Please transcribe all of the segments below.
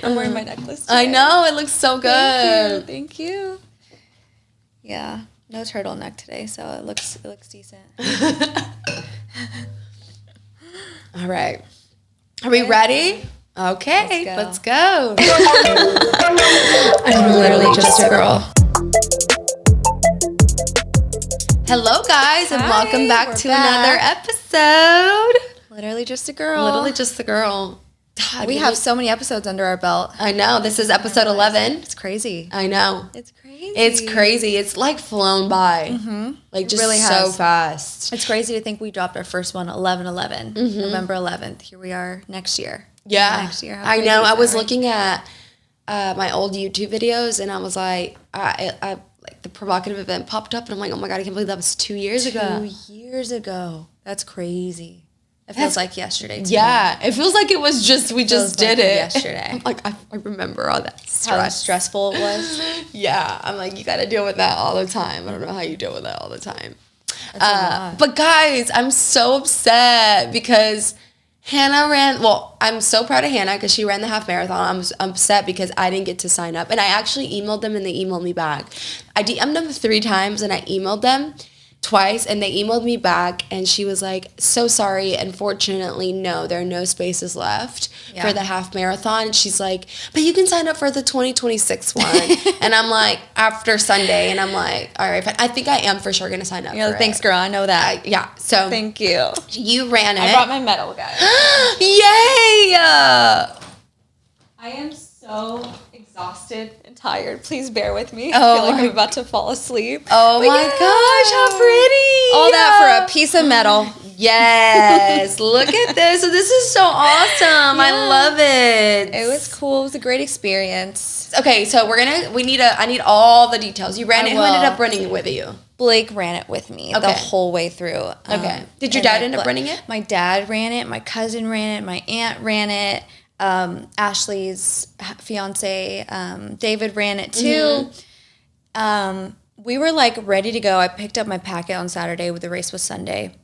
I'm wearing my necklace today. I know. It looks so good. Thank you. Yeah. No turtleneck today, so it looks decent. All right. Are we ready? Okay, let's go. I'm literally just a girl. Hello, guys, and welcome back to another episode. Literally just a girl. Literally just the girl. God, we have so many episodes under our belt. I know. This is episode 11. It's crazy. I know. It's crazy. It's crazy. It's like flown by. Mm-hmm. Like just really so fast. It's crazy to think we dropped our first one 11/11, November 11th. Here we are next year. Yeah. Next year. I know. I was looking at my old YouTube videos and I was like, I like the provocative event popped up and I'm like, oh my God, I can't believe that was 2 years ago. 2 years ago. That's crazy. It feels like yesterday to me. It feels like it was we just did it yesterday. I'm like, I remember all that stress. How stressful it was. Yeah, I'm like, you got to deal with that all the time. I don't know how you deal with that all the time. That's but guys, I'm so upset because Hannah I'm so proud of Hannah because she ran the half marathon. I'm upset because I didn't get to sign up. And I actually emailed them and they emailed me back. I DM'd them 3 times and I emailed them twice and they emailed me back and she was like, so sorry, unfortunately no, there are no spaces left for the half marathon. And she's like, but you can sign up for the 2026 one. And I'm like, after Sunday, and I'm like, all right, I think I am for sure gonna sign up. Thanks girl, I know that. So thank you. You ran it. I brought my medal, guys. Yay! I am so exhausted and tired. Please bear with me. Oh, I feel like I'm about to fall asleep. Oh my gosh, how pretty! All that for a piece of metal. Yes, look at this. So this is so awesome. I love it. It was cool. It was a great experience. Okay, so I need all the details. You ran it. Who ended up running it with you? Blake ran it with me the whole way through. Okay. Did your dad end up running it? My dad ran it. My cousin ran it. My aunt ran it. Ashley's fiance, David, ran it too. We were like ready to go. I picked up my packet on Saturday. The race was Sunday.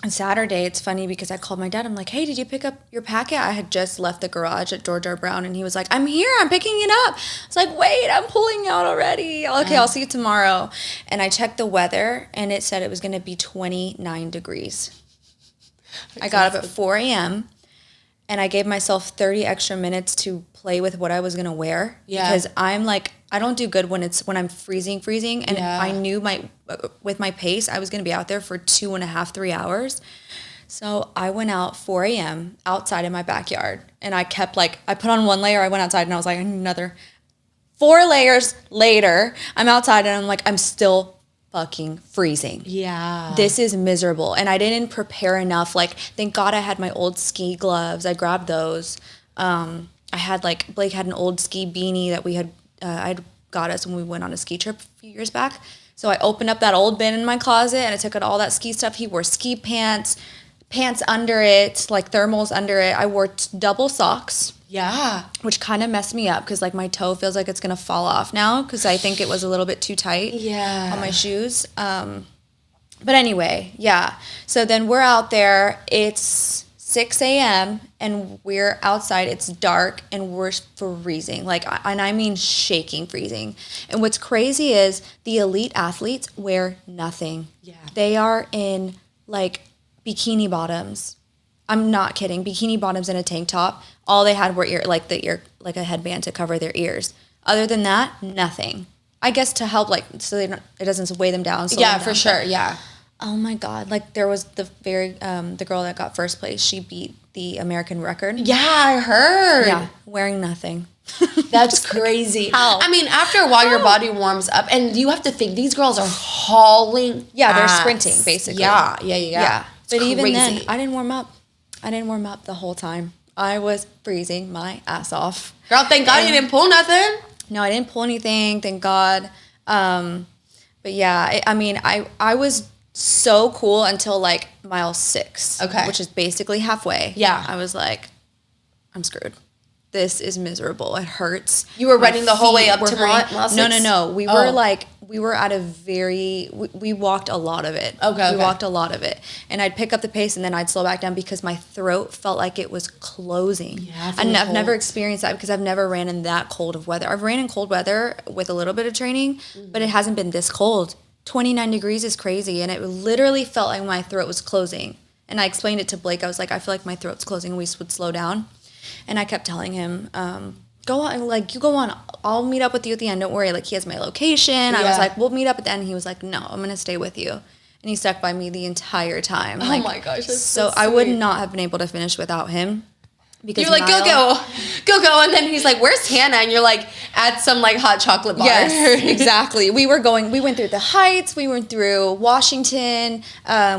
On Saturday, it's funny because I called my dad. I'm like, hey, did you pick up your packet? I had just left the garage at George R. Brown, and he was like, I'm here. I'm picking it up. I was like, wait, I'm pulling out already. Okay, I'll see you tomorrow. And I checked the weather, and it said it was going to be 29 degrees. I got up at 4 a.m., and I gave myself 30 extra minutes to play with what I was going to wear. Yeah. Because I'm like, I don't do good when I'm freezing. And I knew with my pace, I was going to be out there for 2.5, 3 hours. So I went out 4 a.m. outside in my backyard. And I kept I put on 1 layer. I went outside and I was like, I need another 4 layers later. I'm outside and I'm like, I'm still fucking freezing. Yeah. This is miserable. And I didn't prepare enough. Thank God I had my old ski gloves. I grabbed those. I had Blake had an old ski beanie that we had, I'd got us when we went on a ski trip a few years back. So I opened up that old bin in my closet and I took out all that ski stuff. He wore ski pants under it, thermals under it. I wore double socks. Yeah. Which kind of messed me up because my toe feels like it's going to fall off now because I think it was a little bit too tight on my shoes. But anyway, yeah. So then we're out there. It's 6 a.m. and we're outside. It's dark and we're freezing. And I mean shaking freezing. And what's crazy is the elite athletes wear nothing. Yeah. They are in bikini bottoms. I'm not kidding. Bikini bottoms and a tank top. All they had were a headband to cover their ears. Other than that, nothing. I guess to help, so it doesn't weigh them down. For sure. Yeah. Oh my God! there was the girl that got first place. She beat the American record. Yeah, I heard. Yeah, wearing nothing. That's crazy. How? I mean, after a while, your body warms up, and you have to think these girls are hauling. Yeah, they're sprinting basically. Yeah. But even then, I didn't warm up. The whole time. I was freezing my ass off. Girl, thank God you didn't pull nothing. No, I didn't pull anything. Thank God. But yeah, I was so cool until mile 6. Okay. Which is basically halfway. Yeah. I was like, I'm screwed. This is miserable. It hurts. You were running the whole way up to mile 6? No. We were we were at a we walked a lot of it. Okay. We walked a lot of it. And I'd pick up the pace and then I'd slow back down because my throat felt like it was closing. Yeah, and I've never experienced that because I've never ran in that cold of weather. I've ran in cold weather with a little bit of training, but it hasn't been this cold. 29 degrees is crazy. And it literally felt like my throat was closing. And I explained it to Blake. I was like, I feel like my throat's closing, and we would slow down. And I kept telling him, go on, like, you go on. I'll meet up with you at the end. Don't worry. Like, he has my location. I was like, we'll meet up at the end. And he was like, no, I'm going to stay with you. And he stuck by me the entire time. Oh, my gosh. That's so sweet. I would not have been able to finish without him. Because you're like, go. And then he's like, where's Hannah? And you're like, at some like hot chocolate bar. Yes, exactly. We went through the Heights. We went through Washington.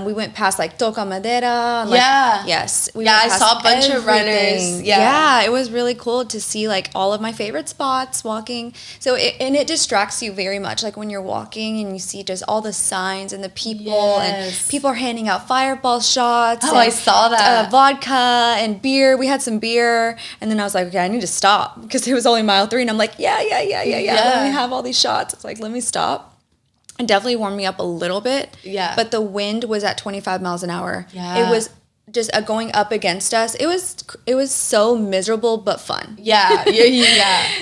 We went past like Tocamadera. Like, yes. I saw a bunch of runners. Yeah. It was really cool to see like all of my favorite spots walking. So it distracts you very much. Like when you're walking and you see just all the signs and the people and people are handing out fireball shots. Oh, I saw that. Vodka and beer. We had some beer, and then I was like, okay, I need to stop because it was only mile 3, and I'm like, yeah. Let me have all these shots. It's like, let me stop. It definitely warmed me up a little bit. Yeah. But the wind was at 25 miles an hour. Yeah. It was just going up against us. It was so miserable but fun. Yeah.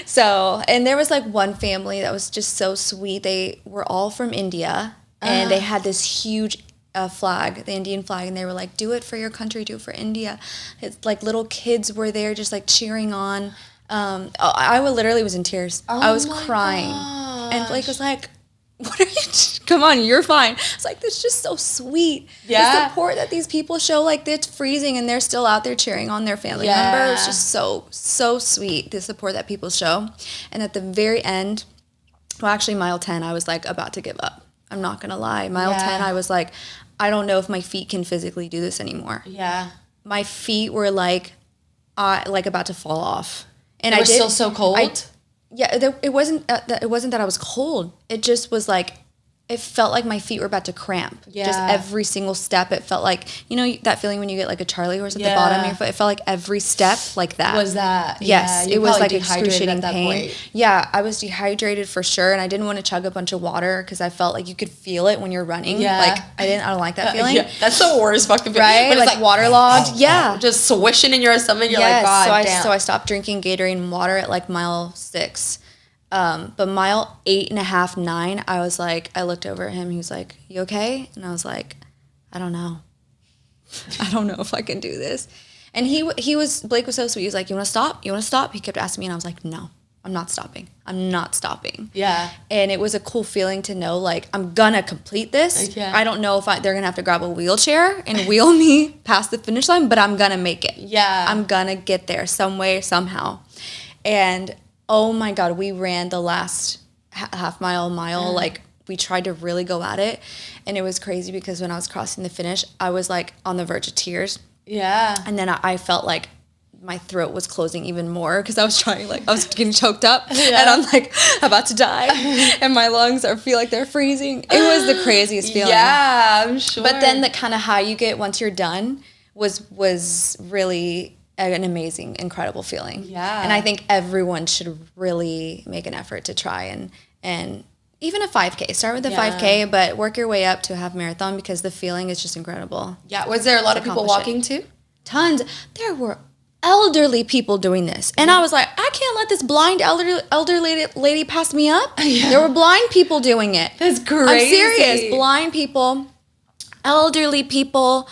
So, and there was like one family that was just so sweet. They were all from India, and they had this huge flag, the Indian flag, and they were like, do it for your country, do it for India. It's like little kids were there just like cheering on. I literally was in tears. I was crying. Gosh. And Blake was like, what are you come on, you're fine. It's like, this is just so sweet. The support that these people show, like it's freezing and they're still out there cheering on their family member. It's just so sweet, the support that people show. And at the very end, well, actually mile 10, I was like about to give up. I'm not gonna lie. Mile 10, I was like, I don't know if my feet can physically do this anymore. Yeah. My feet were like about to fall off. And it was still so cold? It wasn't that I was cold. It just was like, it felt like my feet were about to cramp. Yeah. Just every single step. It felt like, you know, that feeling when you get like a Charlie horse at the bottom of your foot. It felt like every step like that. Was that? Yes. It was like excruciating pain. Point. Yeah. I was dehydrated for sure. And I didn't want to chug a bunch of water because I felt like you could feel it when you're running. Yeah. Like I don't like that feeling. That's the worst fucking feeling. Right? When it's like waterlogged. Just swishing in your stomach. You're like, God damn. So I stopped drinking Gatorade and water at like mile 6. But mile 8.5, 9, I was like, I looked over at him. He was like, you okay? And I was like, I don't know. I don't know if I can do this. And Blake was so sweet. He was like, you want to stop? You want to stop? He kept asking me, and I was like, no, I'm not stopping. I'm not stopping. Yeah. And it was a cool feeling to know, like, I'm gonna complete this. Yeah. I don't know if they're gonna have to grab a wheelchair and wheel me past the finish line, but I'm gonna make it. Yeah. I'm gonna get there some way, somehow. And oh my God, we ran the last half mile, like we tried to really go at it. And it was crazy because when I was crossing the finish, I was like on the verge of tears. Yeah. And then I felt like my throat was closing even more because I was getting choked up and I'm like about to die and my lungs feel like they're freezing. It was the craziest feeling. Yeah, I'm sure. But then the kind of high you get once you're done was really an amazing, incredible feeling. Yeah. And I think everyone should really make an effort to try and even a 5K. Start with a 5K, but work your way up to a half marathon because the feeling is just incredible. Yeah. Was there a lot of people walking too? Tons. There were elderly people doing this. And I was like, I can't let this blind elderly lady pass me up. Yeah. There were blind people doing it. That's crazy. I'm serious. Blind people, elderly people,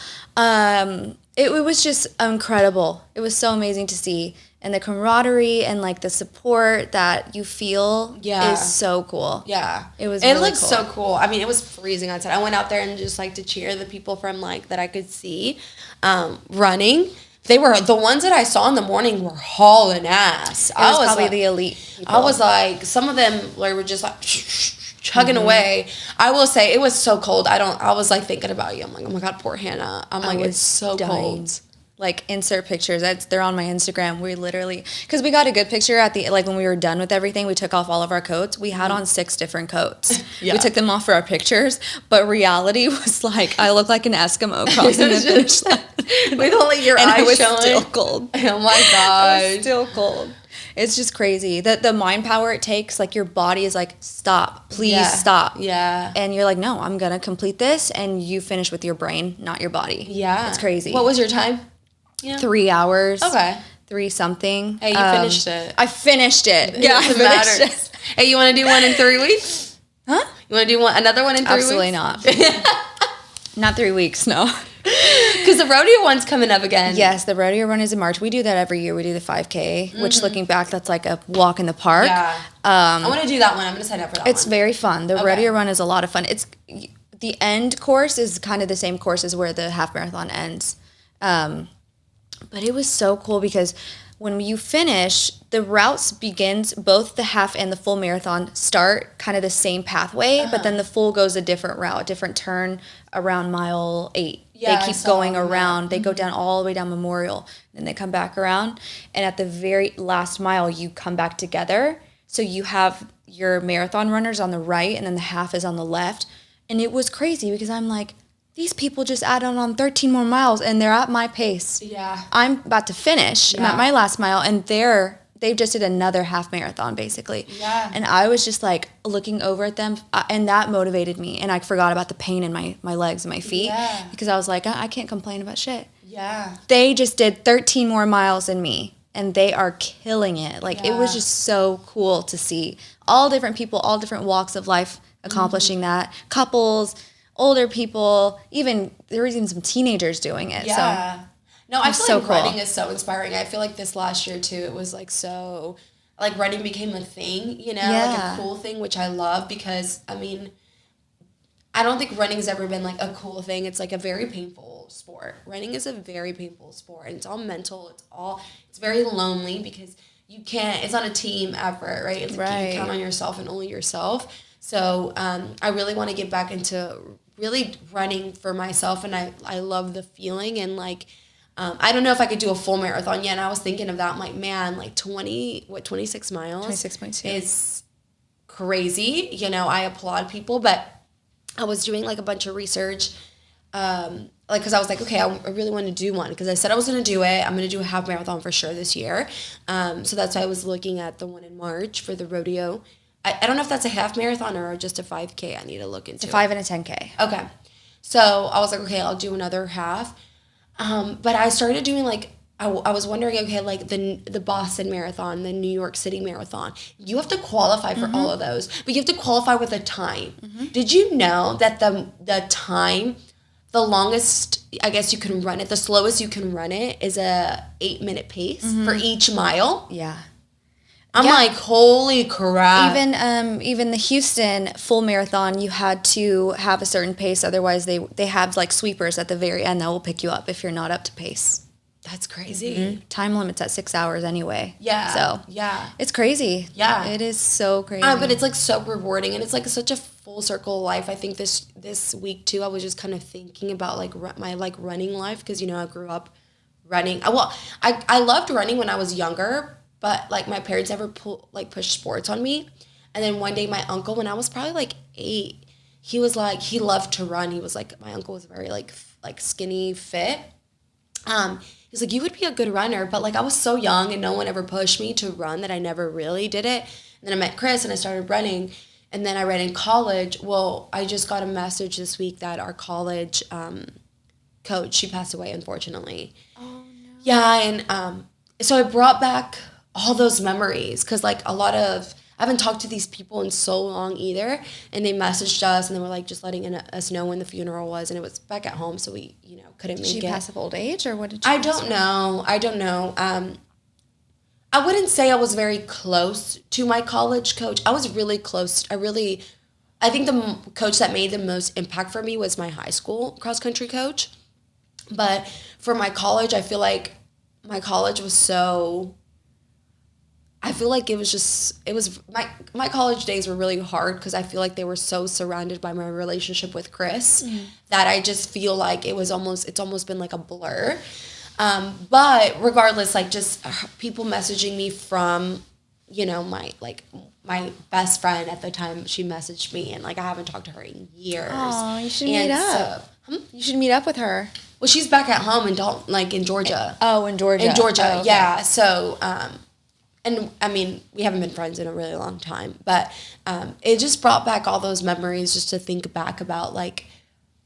It was just incredible. It was so amazing to see. And the camaraderie and like the support that you feel is so cool. Yeah. It looked so cool. I mean, it was freezing outside. I went out there and just like to cheer the people from like that I could see running. They were the ones that I saw in the morning were hauling ass. It was probably the elite people. I was like, some of them were just like chugging away. I will say it was so cold. I was like thinking about you. I'm like, oh my God, poor Hannah. I'm like, it's so cold. Like insert pictures. They're on my Instagram. We literally, because we got a good picture at the, like when we were done with everything, we took off all of our coats. We had on 6 different coats. We took them off for our pictures, but reality was like, I look like an Eskimo crossing the finish line. With only your eyes showing. And I was still cold. Oh my gosh. I was still cold. It's just crazy. The mind power it takes, like your body is like, stop, please stop. Yeah. And you're like, no, I'm going to complete this. And you finish with your brain, not your body. Yeah. It's crazy. What was your time? Yeah. 3 hours. Okay. 3 something. Hey, you finished it. I finished it. Yeah, I finished it. Hey, you want to do one in 3 weeks? Huh? You want to do another one in 3 weeks? Absolutely not. Not 3 weeks, no. Because the rodeo one's coming up again. Yes, the rodeo run is in March. We do that every year. We do the 5K, which looking back, that's like a walk in the park. Yeah. I want to do that one. I'm going to sign up for that one. It's very fun. The rodeo run is a lot of fun. It's the end course is kind of the same course as where the half marathon ends. But it was so cool because when you finish, the routes begins, both the half and the full marathon start kind of the same pathway, but then the full goes a different route, different turn around mile 8. Yeah, they keep going around. They go down all the way down Memorial, then they come back around. And at the very last mile, you come back together. So you have your marathon runners on the right, and then the half is on the left. And it was crazy because I'm like, these people just added on 13 more miles, and they're at my pace. Yeah. I'm about to finish. I'm at my last mile, and they've just did another half marathon, basically. Yeah. And I was just, like, looking over at them, and that motivated me. And I forgot about the pain in my legs and my feet because I was like, I can't complain about shit. Yeah. They just did 13 more miles than me, and they are killing it. Like, it was just so cool to see all different people, all different walks of life accomplishing that. Couples, older people, there was even some teenagers doing it. Yeah. So. No, I feel so like cool. running is so inspiring. I feel like this last year, too, it was, like, so... Like, running became a thing, you know? Like, a cool thing, which I love because, I mean... I don't think running's ever been, like, a cool thing. It's, like, a very painful sport. Running is a very painful sport. And it's all mental. It's very lonely because you can't... It's not a team effort, right? It's like you count on yourself and only yourself. So, I really want to get back into really running for myself. And I love the feeling and, like... I don't know if I could do a full marathon yet, and I was thinking of that. I'm like, man, like 26 miles? 26.2. Is crazy. You know, I applaud people, but I was doing, like, a bunch of research, because I was like, okay, I really want to do one, because I said I was going to do it. I'm going to do a half marathon for sure this year. So that's why I was looking at the one in March for the rodeo. I don't know if that's a half marathon or just a 5K. I need to look into It's a 5 and a 10K. Okay. So I was like, okay, I'll do another half. But I started doing, like, I was wondering, okay, like the Boston Marathon, the New York City Marathon, you have to qualify for all of those, but you have to qualify with a time. Did you know that the time, the longest, I guess you can run it, the slowest you can run it is a 8-minute pace for each mile? Yeah. I'm like, holy crap. Even the Houston full marathon, you had to have a certain pace. Otherwise, they have like sweepers at the very end that will pick you up if you're not up to pace. That's crazy. Time limit's at 6 hours anyway. Yeah. So it's crazy. Yeah. It is so crazy. But it's like so rewarding, and it's like such a full circle life. I think this week too, I was just kind of thinking about like my like running life, because you know I grew up running. Well, I loved running when I was younger. But, like, my parents never pushed sports on me. And then one day my uncle, when I was probably, like, 8, he was, like, he loved to run. He was, like, my uncle was very, like skinny, fit. He was like, you would be a good runner. But, like, I was so young and no one ever pushed me to run that I never really did it. And then I met Chris and I started running. And then I ran in college. Well, I just got a message this week that our college coach, she passed away, unfortunately. Oh, no. Yeah, and so I brought back all those memories, because like I haven't talked to these people in so long either, and they messaged us and they were like just letting us know when the funeral was, and it was back at home, so we couldn't make it. Did she pass of old age, or what did she I don't know. I wouldn't say I was very close to my college coach. I was really close. I think the coach that made the most impact for me was my high school cross country coach, but for my college, I feel like my college was so... I feel like my college days were really hard because I feel like they were so surrounded by my relationship with Chris that I just feel like it's almost been like a blur. But regardless, like just people messaging me from, my best friend at the time, she messaged me, and like I haven't talked to her in years. Oh, you should meet up. You should meet up with her. Well, she's back at home in Georgia. Oh, in Georgia. In Georgia, oh, okay. yeah. So, and I mean, we haven't been friends in a really long time, but it just brought back all those memories just to think back about like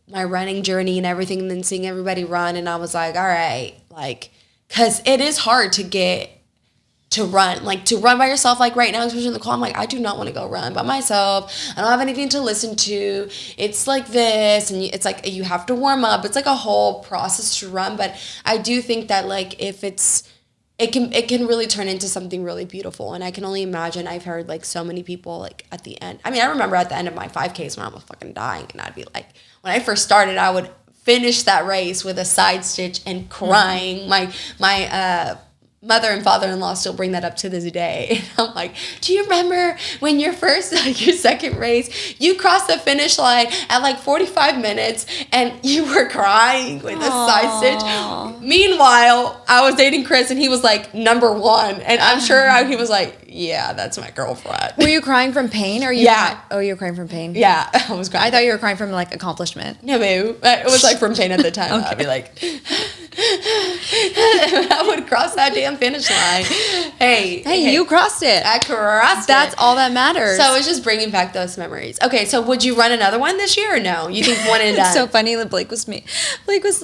my running journey and everything, and then seeing everybody run, and I was like, all right, like, because it is hard to run by yourself. Like right now, especially in the call, I'm like, I do not want to go run by myself. I don't have anything to listen to. It's like this, and it's like you have to warm up. It's like a whole process to run, but I do think that like if it can really turn into something really beautiful. And I can only imagine, I've heard like so many people like at the end. I mean, I remember at the end of my 5Ks when I was fucking dying, and I'd be like, when I first started, I would finish that race with a side stitch and crying. My mother and father-in-law still bring that up to this day. And I'm like, do you remember when your second race, you crossed the finish line at like 45 minutes and you were crying with a side stitch? Meanwhile, I was dating Chris and he was like number 1. And I'm sure he was like, yeah, that's my girlfriend. Were you crying from pain or you? Yeah. You were crying from pain? Yeah, I was crying. I thought you were crying from like accomplishment. No, babe. It was like from pain at the time. Okay. I'd be like, I would cross that damn finish line. Hey, you crossed it. I crossed it. That's all that matters. So it's just bringing back those memories. Okay, so would you run another one this year or no? You think one and done? It's so funny that Blake was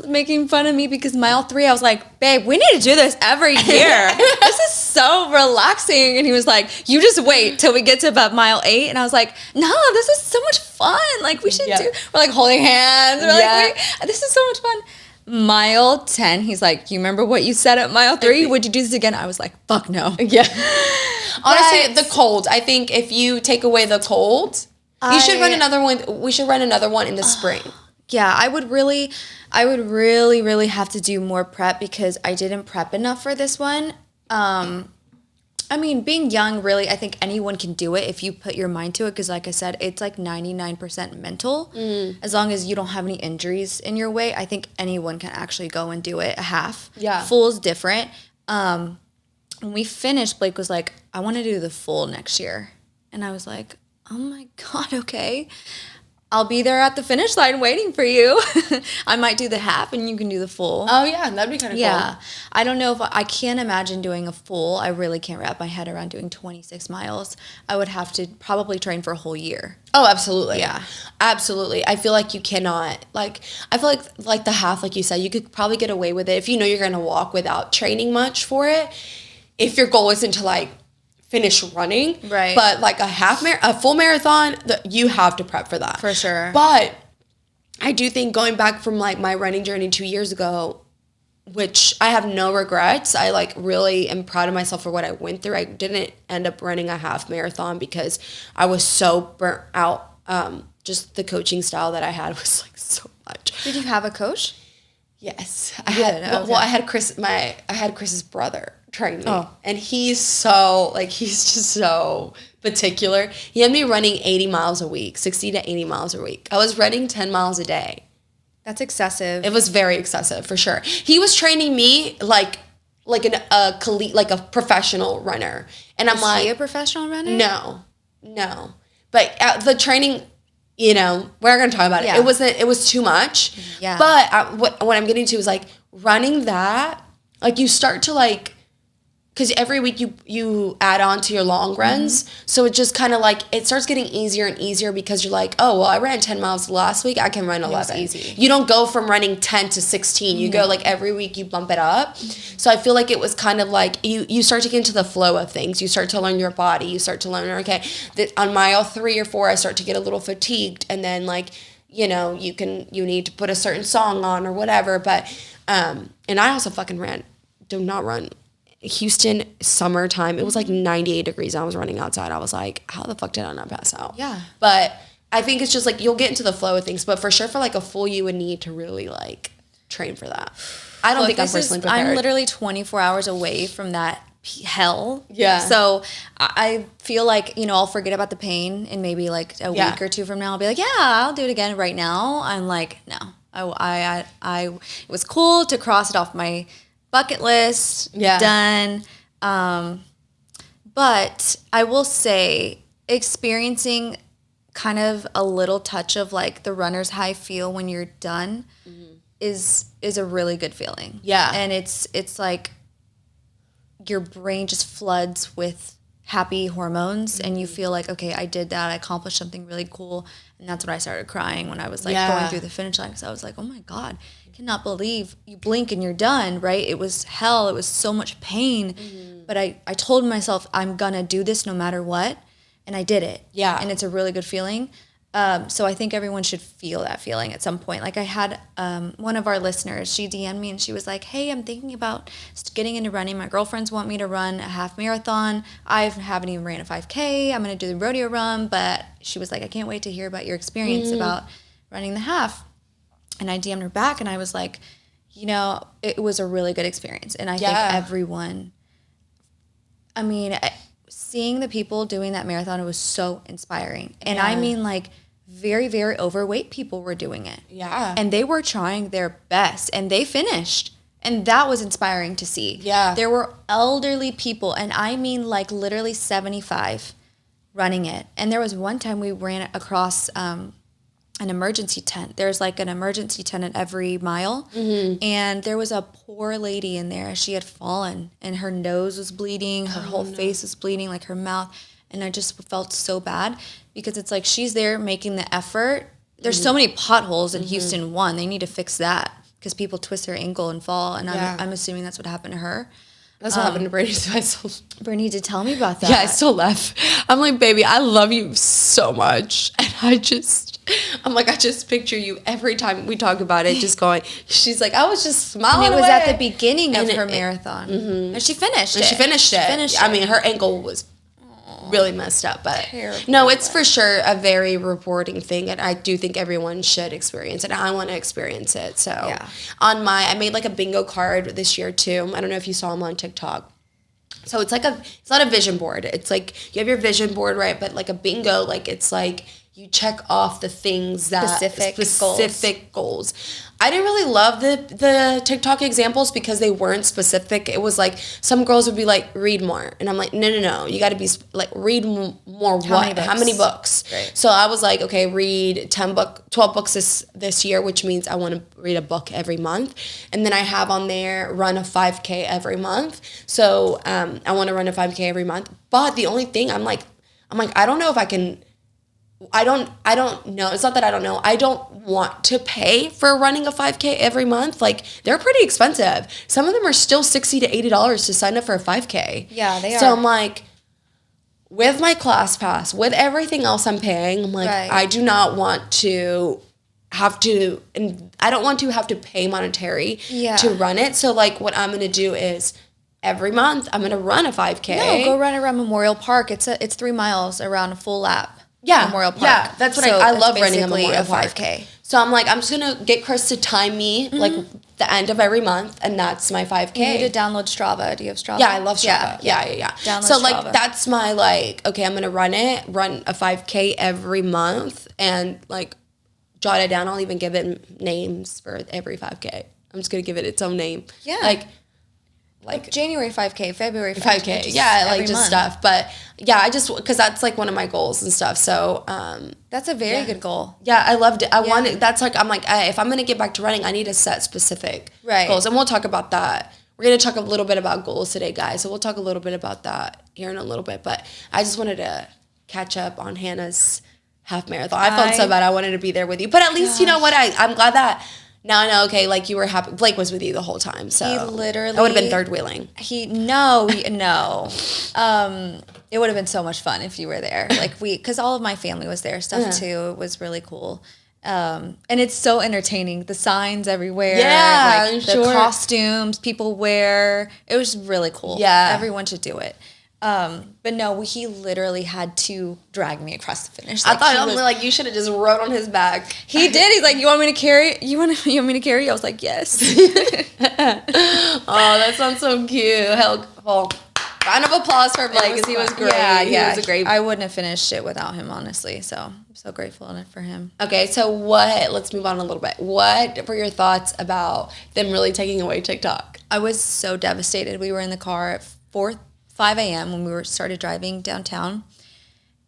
making fun of me because mile 3, I was like, babe, we need to do this every year. This is so relaxing. And he was like, you just wait till we get to about mile 8. And I was like, no, this is so much fun. Like we should do. We're like holding hands. We're like, this is so much fun. Mile 10, he's like, you remember what you said at mile 3? Would you do this again? I was like, fuck no. Yeah. Honestly, the cold. I think if you take away the cold, you should run another one. We should run another one in the spring. Yeah, I would really have to do more prep because I didn't prep enough for this one. I mean, being young, really, I think anyone can do it if you put your mind to it. Because like I said, it's like 99% mental. As long as you don't have any injuries in your way, I think anyone can actually go and do it. A half. Yeah. Full is different. When we finished, Blake was like, I want to do the full next year. And I was like, oh my God, okay. I'll be there at the finish line waiting for you. I might do the half and you can do the full. Oh, yeah. That'd be kind of cool. Yeah. I don't know if I can't imagine doing a full. I really can't wrap my head around doing 26 miles. I would have to probably train for a whole year. Oh, absolutely. Yeah. Absolutely. I feel like you cannot, like, I feel like the half, like you said, you could probably get away with it if you know you're going to walk without training much for it. If your goal isn't to, like, finish running. Right. But like a full marathon, you have to prep for that. For sure. But I do think going back from like my running journey 2 years ago, which I have no regrets. I like really am proud of myself for what I went through. I didn't end up running a half marathon because I was so burnt out. Just the coaching style that I had was like so much. Did you have a coach? Yes. I had Chris's brother train me. And he's just so particular. He had me running 80 miles a week, 60 to 80 miles a week. I was running 10 miles a day. That's excessive. It was very excessive for sure. He was training me like a professional runner. And I'm like, is he a professional runner? No. But the training, you know, we're not going to talk about it. Yeah. It was too much. Yeah. But what I'm getting to is like running that, like you start to like, because every week you add on to your long runs. Mm-hmm. So it just kind of like, it starts getting easier and easier because you're like, oh, well, I ran 10 miles last week. I can run 11. Easy. You don't go from running 10 to 16. You go like every week you bump it up. So I feel like it was kind of like you start to get into the flow of things. You start to learn your body. You start to learn, okay, that on mile 3 or 4, I start to get a little fatigued. And then like, you know, you need to put a certain song on or whatever. But, and I also fucking do not run. Houston summertime, it was like 98 degrees. I was running outside. I was like, how the fuck did I not pass out? Yeah. But I think it's just like you'll get into the flow of things. But for sure, for like a full, you would need to really like train for that. I don't think I'm personally prepared. I'm literally 24 hours away from that hell. Yeah. So I feel like, you know, I'll forget about the pain and maybe like a week or two from now I'll be like, yeah, I'll do it again. Right now, I'm like, no. It was cool to cross it off my bucket list, done. But I will say experiencing kind of a little touch of like the runner's high feel when you're done is a really good feeling. Yeah. And it's like your brain just floods with happy hormones and you feel like, okay, I did that. I accomplished something really cool. And that's when I started crying when I was like going through the finish line. Because I was like, oh my God, I cannot believe you blink and you're done, right? It was hell. It was so much pain. But I told myself I'm going to do this no matter what. And I did it. Yeah. And it's a really good feeling. So I think everyone should feel that feeling at some point. Like I had one of our listeners, she DM'd me and she was like, hey, I'm thinking about getting into running. My girlfriends want me to run a half marathon. I haven't even ran a 5K. I'm going to do the rodeo run. But she was like, I can't wait to hear about your experience about running the half. And I DM'd her back and I was like, you know, it was a really good experience. And I think everyone, I mean, seeing the people doing that marathon, it was so inspiring. And I mean, like, very, very overweight people were doing it. Yeah. And they were trying their best. And they finished. And that was inspiring to see. Yeah. There were elderly people, and I mean, like, literally 75 running it. And there was one time we ran across an emergency tent. There's, like, an emergency tent at every mile. And there was a poor lady in there. She had fallen, and her nose was bleeding. Her whole face was bleeding, like her mouth. And I just felt so bad because it's like she's there making the effort. There's so many potholes in Houston 1. They need to fix that because people twist their ankle and fall. And I'm assuming that's what happened to her. That's what happened to Brady. So Brittany did tell me about that. Yeah, I still laugh. I'm like, baby, I love you so much. And I just picture you every time we talk about it, just going, she's like, I was just smiling. And it was away. at the beginning of her marathon. And she finished it. She finished it. I mean, her ankle was really messed up, but no, it's for sure a very rewarding thing, and I do think everyone should experience it. I want to experience it. So I made like a bingo card this year too. I don't know if you saw them on TikTok. So it's not a vision board. It's like you have your vision board, right? But like a bingo, like it's like you check off the things that specific goals. I didn't really love the TikTok examples because they weren't specific. It was like some girls would be like, read more. And I'm like, no. You got to be like, read more what? How many books? Right. So I was like, okay, read 12 books this year, which means I want to read a book every month. And then I have on there, run a 5K every month. So I want to run a 5K every month. But the only thing I'm like, I don't know if I can... I don't know. It's not that I don't know. I don't want to pay for running a 5K every month. Like, they're pretty expensive. Some of them are still $60 to $80 to sign up for a 5K. Yeah, they are. So I'm like, with my class pass, with everything else I'm paying, I'm like, I do not want to have to, and I don't want to have to pay monetary to run it. So, like, what I'm going to do is every month I'm going to run a 5K. No, go run around Memorial Park. It's 3 miles around a full lap. Yeah, Memorial Park. Yeah, that's what I love running a Memorial Park. 5K. So I'm like, I'm just gonna get Chris to time me like the end of every month, and that's my 5K. You need to download Strava. Do you have Strava? Yeah, I love Strava. Yeah. Download so Strava. Like that's my like, okay, I'm gonna run a 5K every month, and like jot it down. I'll even give it names for every 5K. I'm just gonna give it its own name. Yeah. Like January 5K, February 5K. Yeah, like just stuff. But yeah, because that's like one of my goals and stuff. So that's a very good goal. Yeah, I loved it. I wanted, that's like, I'm like, if I'm going to get back to running, I need to set specific goals. And we'll talk about that. We're going to talk a little bit about goals today, guys. So we'll talk a little bit about that here in a little bit. But I just wanted to catch up on Hannah's half marathon. I felt so bad. I wanted to be there with you. But at least, you know what? I'm glad that now I know, okay, like you were happy. Blake was with you the whole time, so he literally, I would have been third wheeling. No. It would have been so much fun if you were there. Like because all of my family was there, stuff too. It was really cool. And it's so entertaining. The signs everywhere. Yeah, like the costumes people wear. It was really cool. Yeah. Everyone should do it. But no, he literally had to drag me across the finish. Like, I thought like you should have just rode on his back. He did. He's like, "You want me to carry? You want me to carry?" I was like, "Yes." Oh, that sounds so cute. Round of applause for Blake because he was great. Yeah. He was a great. I wouldn't have finished it without him, honestly. So I'm so grateful for him. Okay, so let's move on a little bit. What were your thoughts about them really taking away TikTok? I was so devastated. We were in the car at 5 a.m. when we started driving downtown.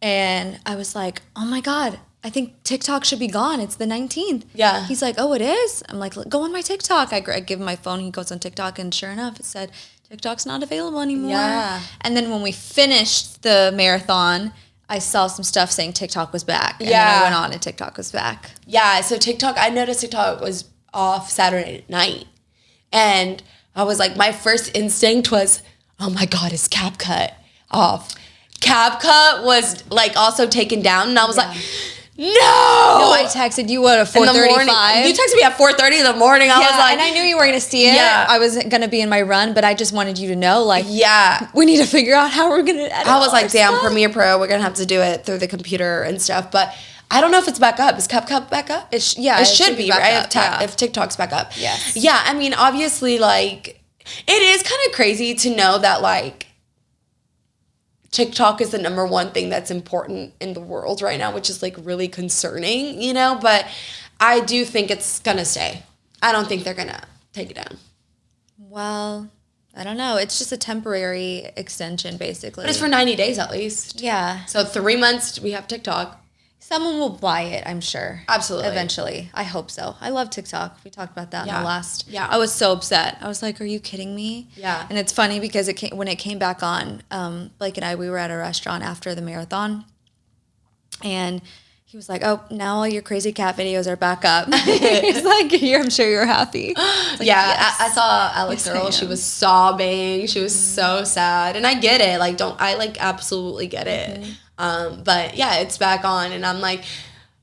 And I was like, oh my God, I think TikTok should be gone. It's the 19th. Yeah. He's like, oh, it is? I'm like, go on my TikTok. I give him my phone. He goes on TikTok. And sure enough, it said TikTok's not available anymore. Yeah. And then when we finished the marathon, I saw some stuff saying TikTok was back. And then I went on and TikTok was back. Yeah, so TikTok, I noticed TikTok was off Saturday night. And I was like, my first instinct was, oh my God, is CapCut off? CapCut was like also taken down. And I was like, no! No, I texted you at 4:35. You texted me at 4:30 in the morning. I was like, and I knew you were going to see it. Yeah. I was going to be in my run, but I just wanted you to know, like, we need to figure out how we're going to edit. I was like, damn, Premiere Pro, we're going to have to do it through the computer and stuff. But I don't know if it's back up. Is CapCut back up? It should be, right? If TikTok's back up. Yes. Yeah, I mean, obviously, like, it is kind of crazy to know that, like, TikTok is the number one thing that's important in the world right now, which is like really concerning, you know, but I do think it's gonna stay. I don't think they're gonna take it down. Well, I don't know. It's just a temporary extension, basically. But it's for 90 days at least. Yeah. So 3 months we have TikTok. Someone will buy it, I'm sure. Absolutely. Eventually. I hope so. I love TikTok. We talked about that in the last. Yeah. I was so upset. I was like, are you kidding me? Yeah. And it's funny because when it came back on, Blake and I, we were at a restaurant after the marathon. And he was like, oh, now all your crazy cat videos are back up. He's like, I'm sure you're happy. Like, yes. I saw Alex Earl. She was sobbing. She was so sad. And I get it. Like, absolutely get it. Mm-hmm. But yeah, it's back on, and I'm like,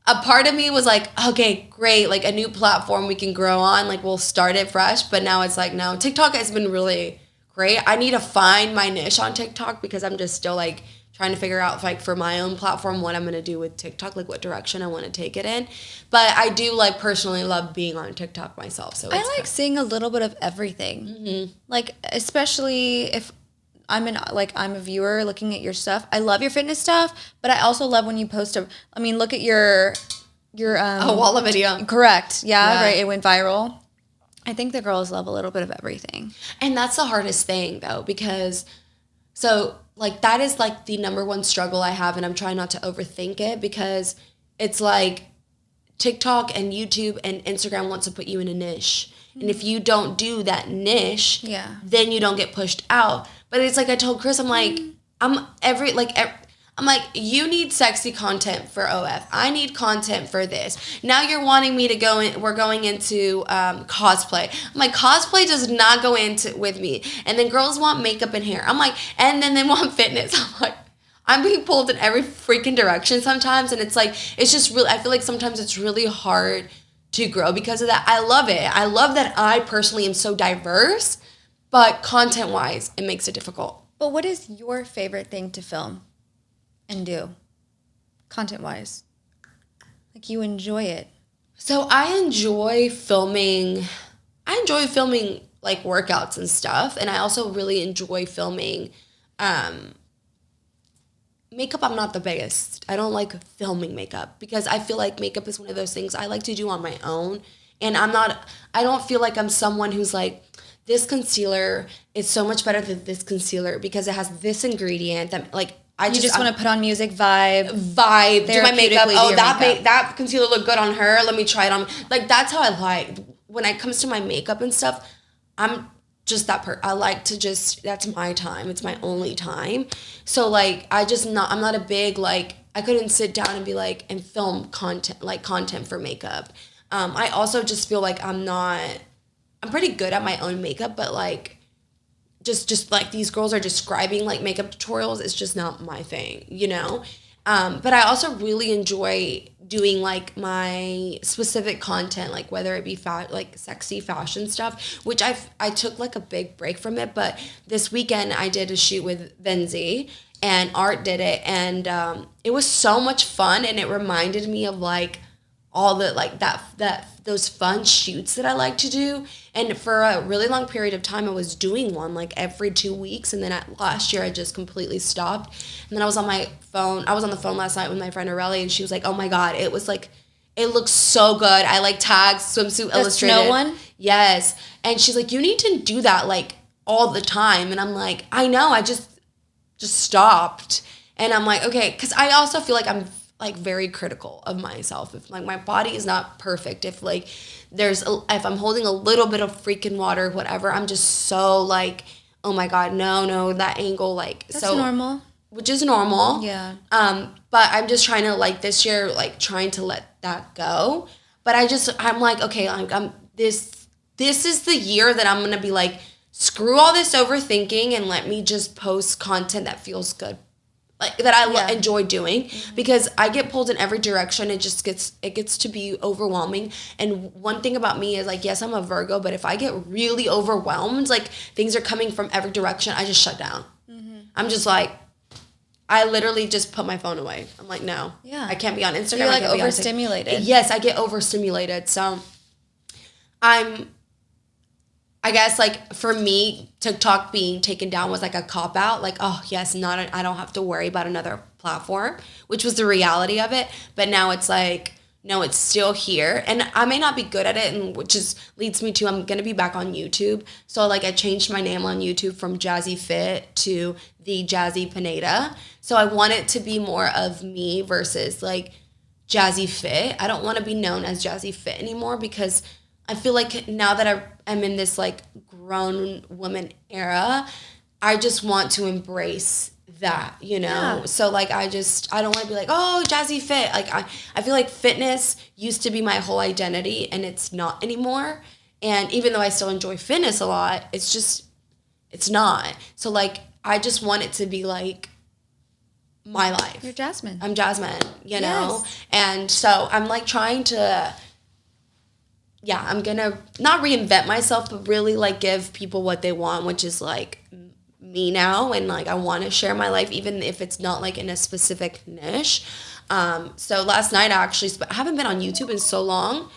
a part of me was like, okay, great, like a new platform we can grow on, like we'll start it fresh. But now it's like, no, TikTok has been really great. I need to find my niche on TikTok because I'm just still like trying to figure out like for my own platform what I'm gonna do with TikTok, like what direction I want to take it in. But I do like personally love being on TikTok myself. So I like seeing a little bit of everything. Mm-hmm. Like especially if I'm a viewer looking at your stuff. I love your fitness stuff, but I also love when you post look at your Walla video. Correct. Yeah, right. It went viral. I think the girls love a little bit of everything. And that's the hardest thing though, because so like that is like the number one struggle I have, and I'm trying not to overthink it because it's like TikTok and YouTube and Instagram wants to put you in a niche. And if you don't do that niche, then you don't get pushed out. But it's like I told Chris, I'm like, I'm like, you need sexy content for OF. I need content for this. Now you're wanting me to go in, we're going into cosplay. I'm like, cosplay does not go into with me. And then girls want makeup and hair. I'm like, and then they want fitness. I'm like, I'm being pulled in every freaking direction sometimes. And it's like, it's just really, I feel like sometimes it's really hard to grow because of that. I love it. I love that I personally am so diverse, but content-wise, it makes it difficult. But what is your favorite thing to film and do, content-wise? Like you enjoy it. So I enjoy filming like workouts and stuff, and I also really enjoy filming makeup. I'm not the biggest. I don't like filming makeup because I feel like makeup is one of those things I like to do on my own. And I don't feel like I'm someone who's like, this concealer is so much better than this concealer because it has this ingredient that like, I just want to put on music, vibe, do my makeup. Oh, that concealer looked good on her. Let me try it on. Like, that's how I like, when it comes to my makeup and stuff, I'm just I like to just, that's my time. It's my only time. So like, I'm not a big, like, I couldn't sit down and be like, and film content for makeup. I also just feel like I'm pretty good at my own makeup, but like, just like these girls are describing like makeup tutorials, it's just not my thing, you know? But I also really enjoy doing like my specific content, like whether it be like sexy fashion stuff, which I took like a big break from it. But this weekend I did a shoot with Benzie and Art did it. And it was so much fun. And it reminded me of like all the like those fun shoots that I like to do. And for a really long period of time, I was doing one like every 2 weeks. And then last year, I just completely stopped. And then I was on the phone last night with my friend Aurelie, and she was like, oh my God, it was like, it looks so good. I like tagged Swimsuit Illustrated. The snow one? Yes. And she's like, you need to do that like all the time. And I'm like, I know, I just stopped. And I'm like, okay, because I also feel like I'm like very critical of myself. If like my body is not perfect, if I'm holding a little bit of freaking water, whatever, I'm just so like, oh my God, no, that angle, like, That's normal. Which is normal. Yeah. But I'm just trying to, like, this year, like, trying to let that go. But I'm like, okay, this is the year that I'm going to be like, screw all this overthinking and let me just post content that feels good. Like, that I enjoy doing, because I get pulled in every direction. It gets to be overwhelming. And one thing about me is, like, yes, I'm a Virgo, but if I get really overwhelmed, like, things are coming from every direction, I just shut down. I'm just like, I literally just put my phone away. I'm like, no, I can't be on Instagram. You're like overstimulated. Yes, I get overstimulated. So I guess, like, for me, TikTok being taken down was like a cop out. Like, oh yes, I don't have to worry about another platform, which was the reality of it. But now it's like, no, it's still here, and I may not be good at it, and which leads me to, I'm gonna be back on YouTube. So, like, I changed my name on YouTube from Jazzy Fit to the Jazzy Pineda. So I want it to be more of me versus, like, Jazzy Fit. I don't want to be known as Jazzy Fit anymore, because I feel like now that I'm in this, like, grown woman era, I just want to embrace that, you know? Yeah. So, like, I don't want to be like, oh, Jazzy Fit. Like, I feel like fitness used to be my whole identity, and it's not anymore. And even though I still enjoy fitness a lot, it's not. So, like, I just want it to be, like, my life. You're Jasmine. I'm Jasmine, you know? And so I'm, like, trying to... Yeah, I'm going to not reinvent myself, but really, like, give people what they want, which is, like, me now. And, like, I want to share my life, even if it's not, like, in a specific niche. So last night, I haven't been on YouTube in so long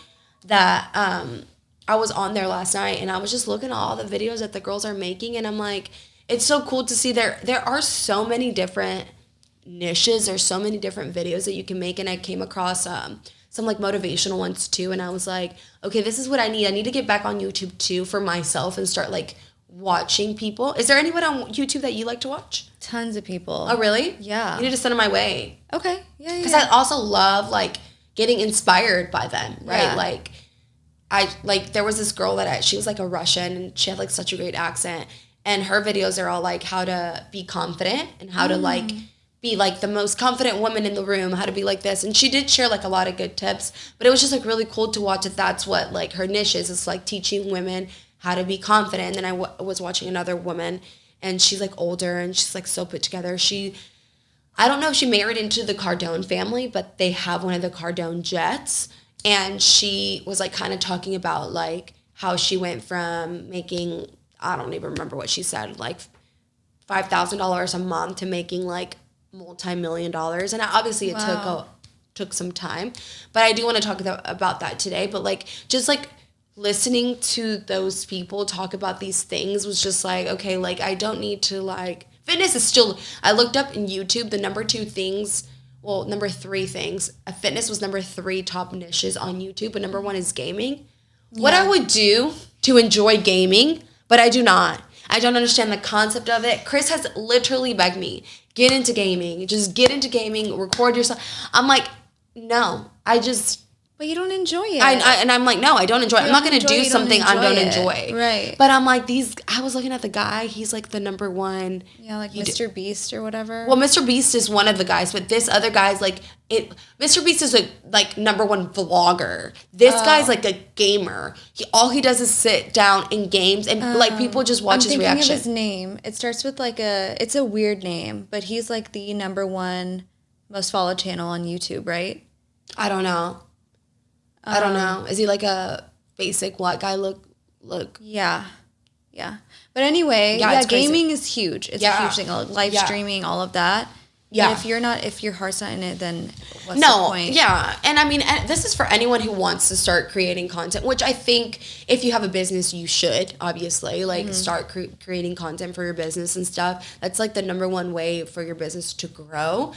that I was on there last night, and I was just looking at all the videos that the girls are making. And I'm like, it's so cool to see there are so many different niches. There's so many different videos that you can make. And I came across some, like, motivational ones too, and I was like, okay, this is what I need to get back on YouTube too for myself and start, like, watching people. Is there anyone on YouTube that you like to watch? Tons of people. Oh, really? Yeah. You need to send them my way. Okay. Yeah. Because I also love, like, getting inspired by them, right? Yeah. Like, there was this girl she was, like, a Russian, and she had, like, such a great accent, and her videos are all, like, how to be confident and how to, like, be, like, the most confident woman in the room, how to be like this. And she did share, like, a lot of good tips, but it was just, like, really cool to watch that that's what, like, her niche is. It's, like, teaching women how to be confident. And then I was watching another woman, and she's, like, older, and she's, like, so put together. I don't know if she married into the Cardone family, but they have one of the Cardone jets. And she was, like, kind of talking about, like, how she went from making, I don't even remember what she said, like, $5,000 a month to making, like, multi-million dollars. And obviously it took some time, but I do want to talk about that today. But, like, just, like, listening to those people talk about these things was just like, okay, like, I don't need to, like, fitness is still, I looked up in YouTube the number 3 things, fitness was number 3 top niches on YouTube, but number 1 is gaming. Yeah. What I would do to enjoy gaming, but I do not. I don't understand the concept of it. Chris has literally begged me, get into gaming. Just get into gaming, record yourself. I'm like, no. But you don't enjoy it. And I'm like, no, I don't enjoy it. I'm not going to do something I don't enjoy. Right. But I'm like, I was looking at the guy. He's, like, the number 1. Yeah, like Mr. Beast or whatever. Well, Mr. Beast is one of the guys, but this other guy's, like, Mr. Beast is a, like, number 1 vlogger. This guy's, like, a gamer. All he does is sit down in games, and, like, people just watch his reaction. I'm thinking of his name. It starts with, like, it's a weird name, but he's, like, the number 1 most followed channel on YouTube, right? I don't know. I don't know. Is he, like, a basic white guy look? Yeah. But anyway, gaming is huge. It's a huge thing. Live streaming, all of that. Yeah. And if your heart's not in it, then what's the point? Yeah. And I mean, this is for anyone who wants to start creating content, which I think if you have a business, you should, obviously, like, start creating content for your business and stuff. That's, like, the number 1 way for your business to grow.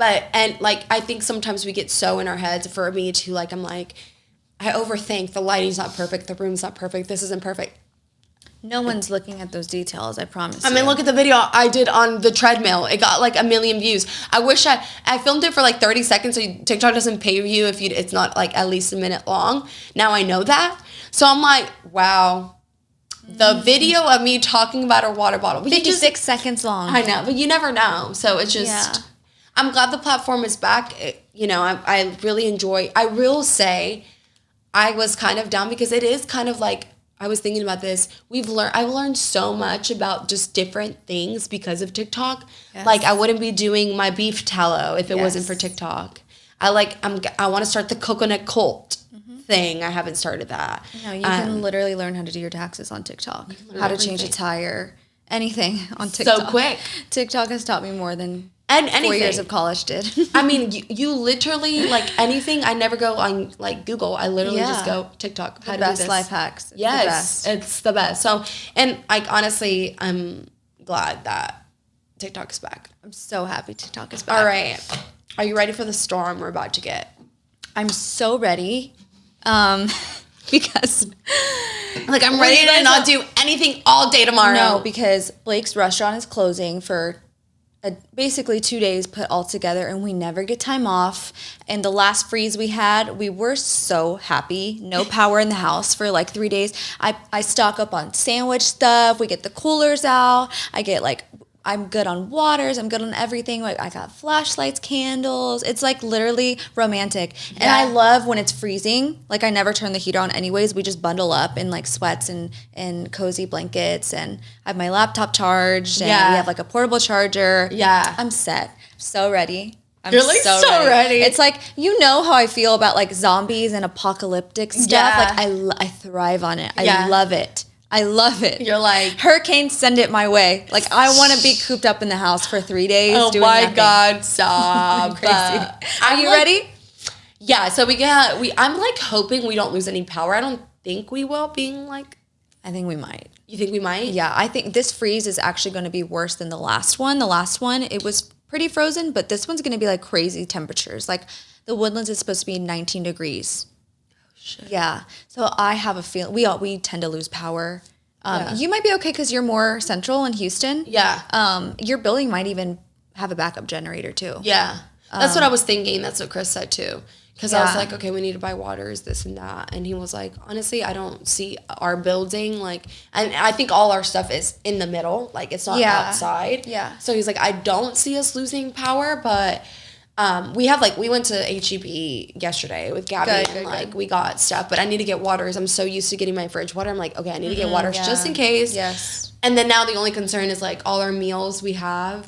Like, I think sometimes we get so in our heads. For me too, like, I'm like, I overthink. The lighting's not perfect. The room's not perfect. This isn't perfect. No one's looking at those details, I promise you. I mean, look at the video I did on the treadmill. It got, like, 1 million views. I wish I filmed it for, like, 30 seconds, so TikTok doesn't pay you if it's not, like, at least a minute long. Now I know that. So I'm like, wow. the video of me talking about a water bottle. 56 seconds long. I know, but you never know. So it's just, Yeah. I'm glad the platform is back. I really enjoy, I will say, I was kind of down because it is kind of like, I was thinking about this. I've learned so much about just different things because of TikTok. Yes. Like I wouldn't be doing my beef tallow if it wasn't for TikTok. I want to start the coconut cult thing. I haven't started that. No, you can literally learn how to do your taxes on TikTok. How to change a tire. Anything on TikTok. So quick. TikTok has taught me more than anything. 4 years of college did. I mean, you literally, like anything, I never go on like Google. I literally just go TikTok. The best life hacks. Yes, it's the best. So, and like honestly, I'm glad that TikTok is back. I'm so happy TikTok is back. All right. Are you ready for the storm we're about to get? I'm so ready. Because like I'm ready to not do anything all day tomorrow. No, because Blake's restaurant is closing for basically 2 days put all together, and we never get time off. And the last freeze we had, we were so happy. No power in the house for like 3 days. I stock up on sandwich stuff. We get the coolers out. I'm good on waters. I'm good on everything. Like I got flashlights, candles. It's like literally romantic. And I love when it's freezing. Like I never turn the heater on anyways. We just bundle up in like sweats and cozy blankets. And I have my laptop charged. And we have like a portable charger. Yeah. I'm set. So ready. You're like so ready. It's like, you know how I feel about like zombies and apocalyptic stuff. Yeah. Like I thrive on it. I love it. I love it. You're like, hurricanes, send it my way. Like I want to be cooped up in the house for 3 days. oh doing my nothing. God, stop. Crazy. Are you ready? Yeah. So I'm like hoping we don't lose any power. I don't think we will. I think we might. You think we might? Yeah, I think this freeze is actually going to be worse than the last one. The last one, it was pretty frozen, but this one's going to be like crazy temperatures. Like the Woodlands is supposed to be 19 degrees. Shit. Yeah. So I have a feeling we tend to lose power. You might be okay because you're more central in Houston. Yeah. Your building might even have a backup generator too. Yeah. That's what I was thinking. That's what Chris said too. Because I was like, okay, we need to buy waters, this and that. And he was like, honestly, I don't see our building and I think all our stuff is in the middle. Like it's not outside. Yeah. So he's like, I don't see us losing power, but we went to HEB yesterday with Gabby and we got stuff, but I need to get waters. I'm so used to getting my fridge water. I'm like, okay, I need to get waters just in case. Yes. And then now the only concern is like all our meals we have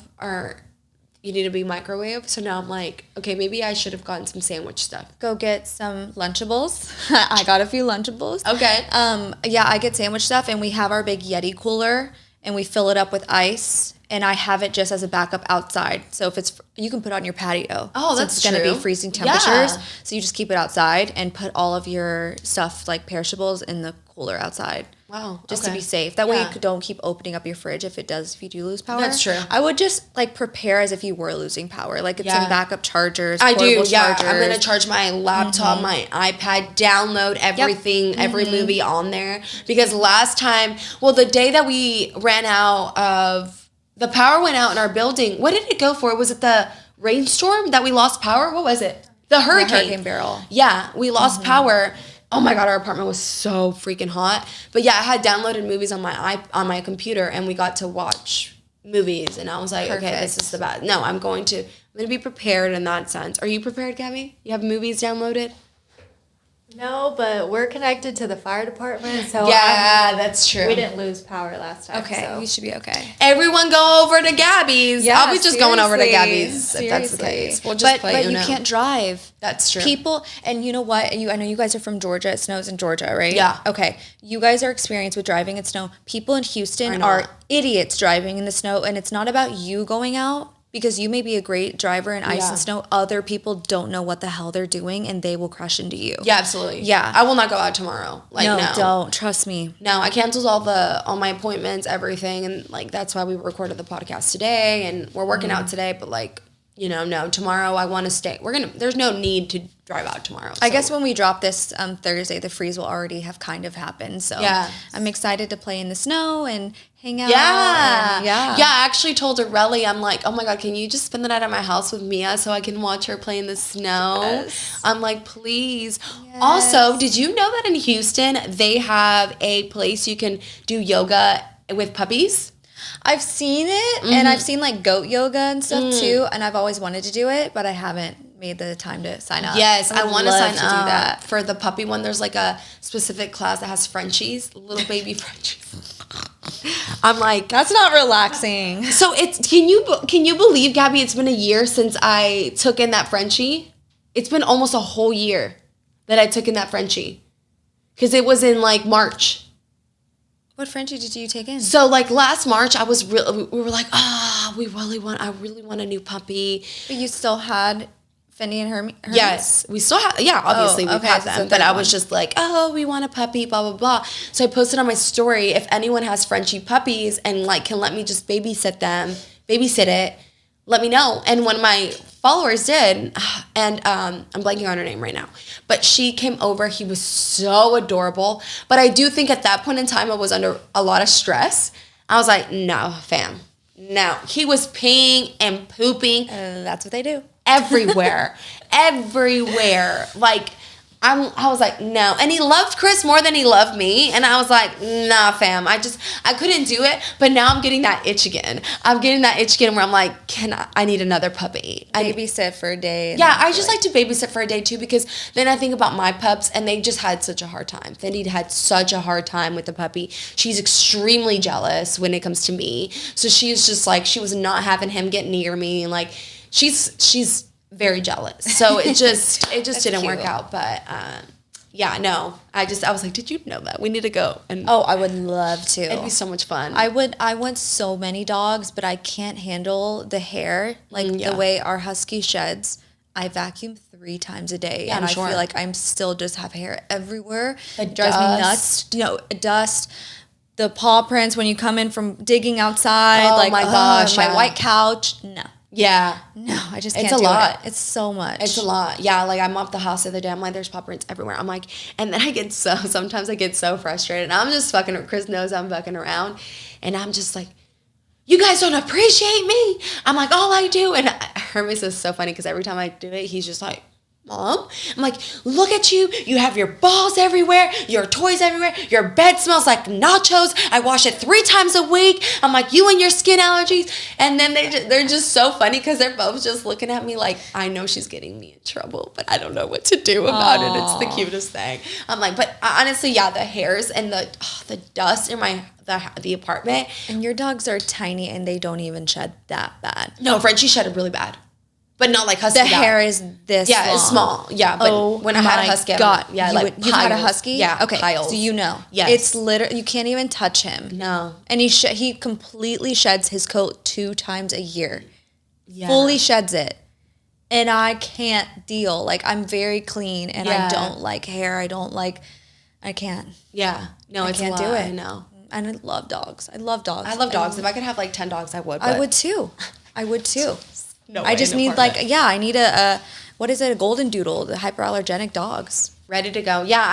you need to be microwaved. So now I'm like, okay, maybe I should have gotten some sandwich stuff. Go get some Lunchables. I got a few Lunchables. Okay. I get sandwich stuff, and we have our big Yeti cooler, and we fill it up with ice. And I have it just as a backup outside. So if you can put it on your patio. Oh, that's it's going to be freezing temperatures. Yeah. So you just keep it outside and put all of your stuff like perishables in the cooler outside. Wow. Just to be safe. That way you don't keep opening up your fridge if you do lose power. That's true. I would just like prepare as if you were losing power. Like it's in backup chargers. I do. Chargers. I'm going to charge my laptop, my iPad, download everything, every movie on there. Because last time, the day that we ran out of, the power went out in our building. What did it go for? Was it the rainstorm that we lost power? What was it? The hurricane. The hurricane barrel. Yeah, we lost power. Oh my God, our apartment was so freaking hot. But yeah, I had downloaded movies on my computer, and we got to watch movies. And I was like, okay, this is the best. No, I'm going to be prepared in that sense. Are you prepared, Gabby? You have movies downloaded? No, but we're connected to the fire department, so that's true. We didn't lose power last time. Okay, so. we should be okay. Everyone go over to Gabby's. Yeah, I'll be just going over to Gabby's if that's the case. We'll just play But Uno. you can't drive. That's true. People, and you know what? I know you guys are from Georgia. It snows in Georgia, right? Yeah. Okay. You guys are experienced with driving in snow. People in Houston are idiots driving in the snow, and it's not about you going out. Because you may be a great driver in ice and snow. Other people don't know what the hell they're doing, and they will crash into you. Yeah, absolutely. Yeah. I will not go out tomorrow. No, don't. Trust me. No, I canceled all my appointments, everything. And, that's why we recorded the podcast today. And we're working out today. But, no, tomorrow I want to stay. There's no need to drive out tomorrow. I guess when we drop this Thursday, the freeze will already have kind of happened. So yeah. I'm excited to play in the snow and hang out. Yeah. Yeah. Yeah, I actually told Aurelie, I'm like, oh my God, can you just spend the night at my house with Mia so I can watch her play in the snow? Yes. I'm like, please. Yes. Also, did you know that in Houston, they have a place you can do yoga with puppies? I've seen it, and I've seen like goat yoga and stuff too, and I've always wanted to do it, but I haven't made the time to sign up. Yes, I want to sign up do that. for the puppy one. There's like a specific class that has Frenchies, little baby Frenchies. I'm like, That's not relaxing. so can you believe, Gabby, it's been a year since I took in that Frenchie? It's been almost a whole year that I took in that Frenchie. Because it was in like March. What Frenchie did you take in? So like last March, we were like, I really want a new puppy. But you still had Fendi and Hermes? Yes, we still have. Yeah, obviously we've had so them, but third I was one. just like, we want a puppy, blah blah blah. So I posted on my story, if anyone has Frenchie puppies and like can let me just babysit it, let me know. And one of my followers did, and I'm blanking on her name right now, but she came over. He was so adorable, but I do think at that point in time I was under a lot of stress. I was like, no, fam, no. He was peeing and pooping. That's what they do. Everywhere. Like, I was like, no. And he loved Chris more than he loved me. And I was like, nah, fam. I couldn't do it. But now I'm getting that itch again. Where I'm like, I need another puppy. Babysit for a day. Yeah, I just like to babysit for a day too, because then I think about my pups and they just had such a hard time. Fendi had such a hard time with the puppy. She's extremely jealous when it comes to me. So she's just like, she was not having him get near me. And like, she's very jealous. So it just didn't work out. But yeah, no. I was like, did you know that? We need to go. And I would love to. it'd be so much fun. I want so many dogs, but I can't handle the hair, like the way our husky sheds. I vacuum 3 times a day, and I'm sure. I feel like I'm still just have hair everywhere. It drives me nuts. Dust. The paw prints when you come in from digging outside. Oh like, my gosh, my yeah. white couch. No, Yeah. I just It's can't a do lot. it. It's so much. It's a lot. Yeah, like I mopped the house the other day. I'm like, there's paw prints everywhere. I'm like, and then sometimes I get so frustrated. And I'm just fucking, Chris knows I'm fucking around. And I'm just like, you guys don't appreciate me. I'm like, all I do. And Hermes is so funny because every time I do it, he's just like, Mom, I'm like, look at you. You have your balls everywhere, your toys everywhere. Your bed smells like nachos. I wash it 3 times a week. I'm like, you and your skin allergies. And then they're just so funny because they're both just looking at me like, I know she's getting me in trouble, but I don't know what to do about it. It's the cutest thing. I'm like, but honestly, yeah, the hairs and the dust in the apartment. And your dogs are tiny, and they don't even shed that bad. No, Frenchie shedded really bad. But not like husky. The hair is this long. It's small. Yeah, but when I had a husky, you had a husky? Yeah, okay. piles. So you know, yes, it's literally you can't even touch him. No, and he completely sheds his coat 2 times a year. Yeah. Fully sheds it, and I can't deal. Like I'm very clean, and I don't like hair. I can't. Yeah, no, I it's can't a lot. do it. I know. And I love dogs. I love dogs. If I could have like 10 dogs, I would. I would too. No, I just need I need a what is it? A golden doodle, the hyperallergenic dogs. Ready to go. Yeah,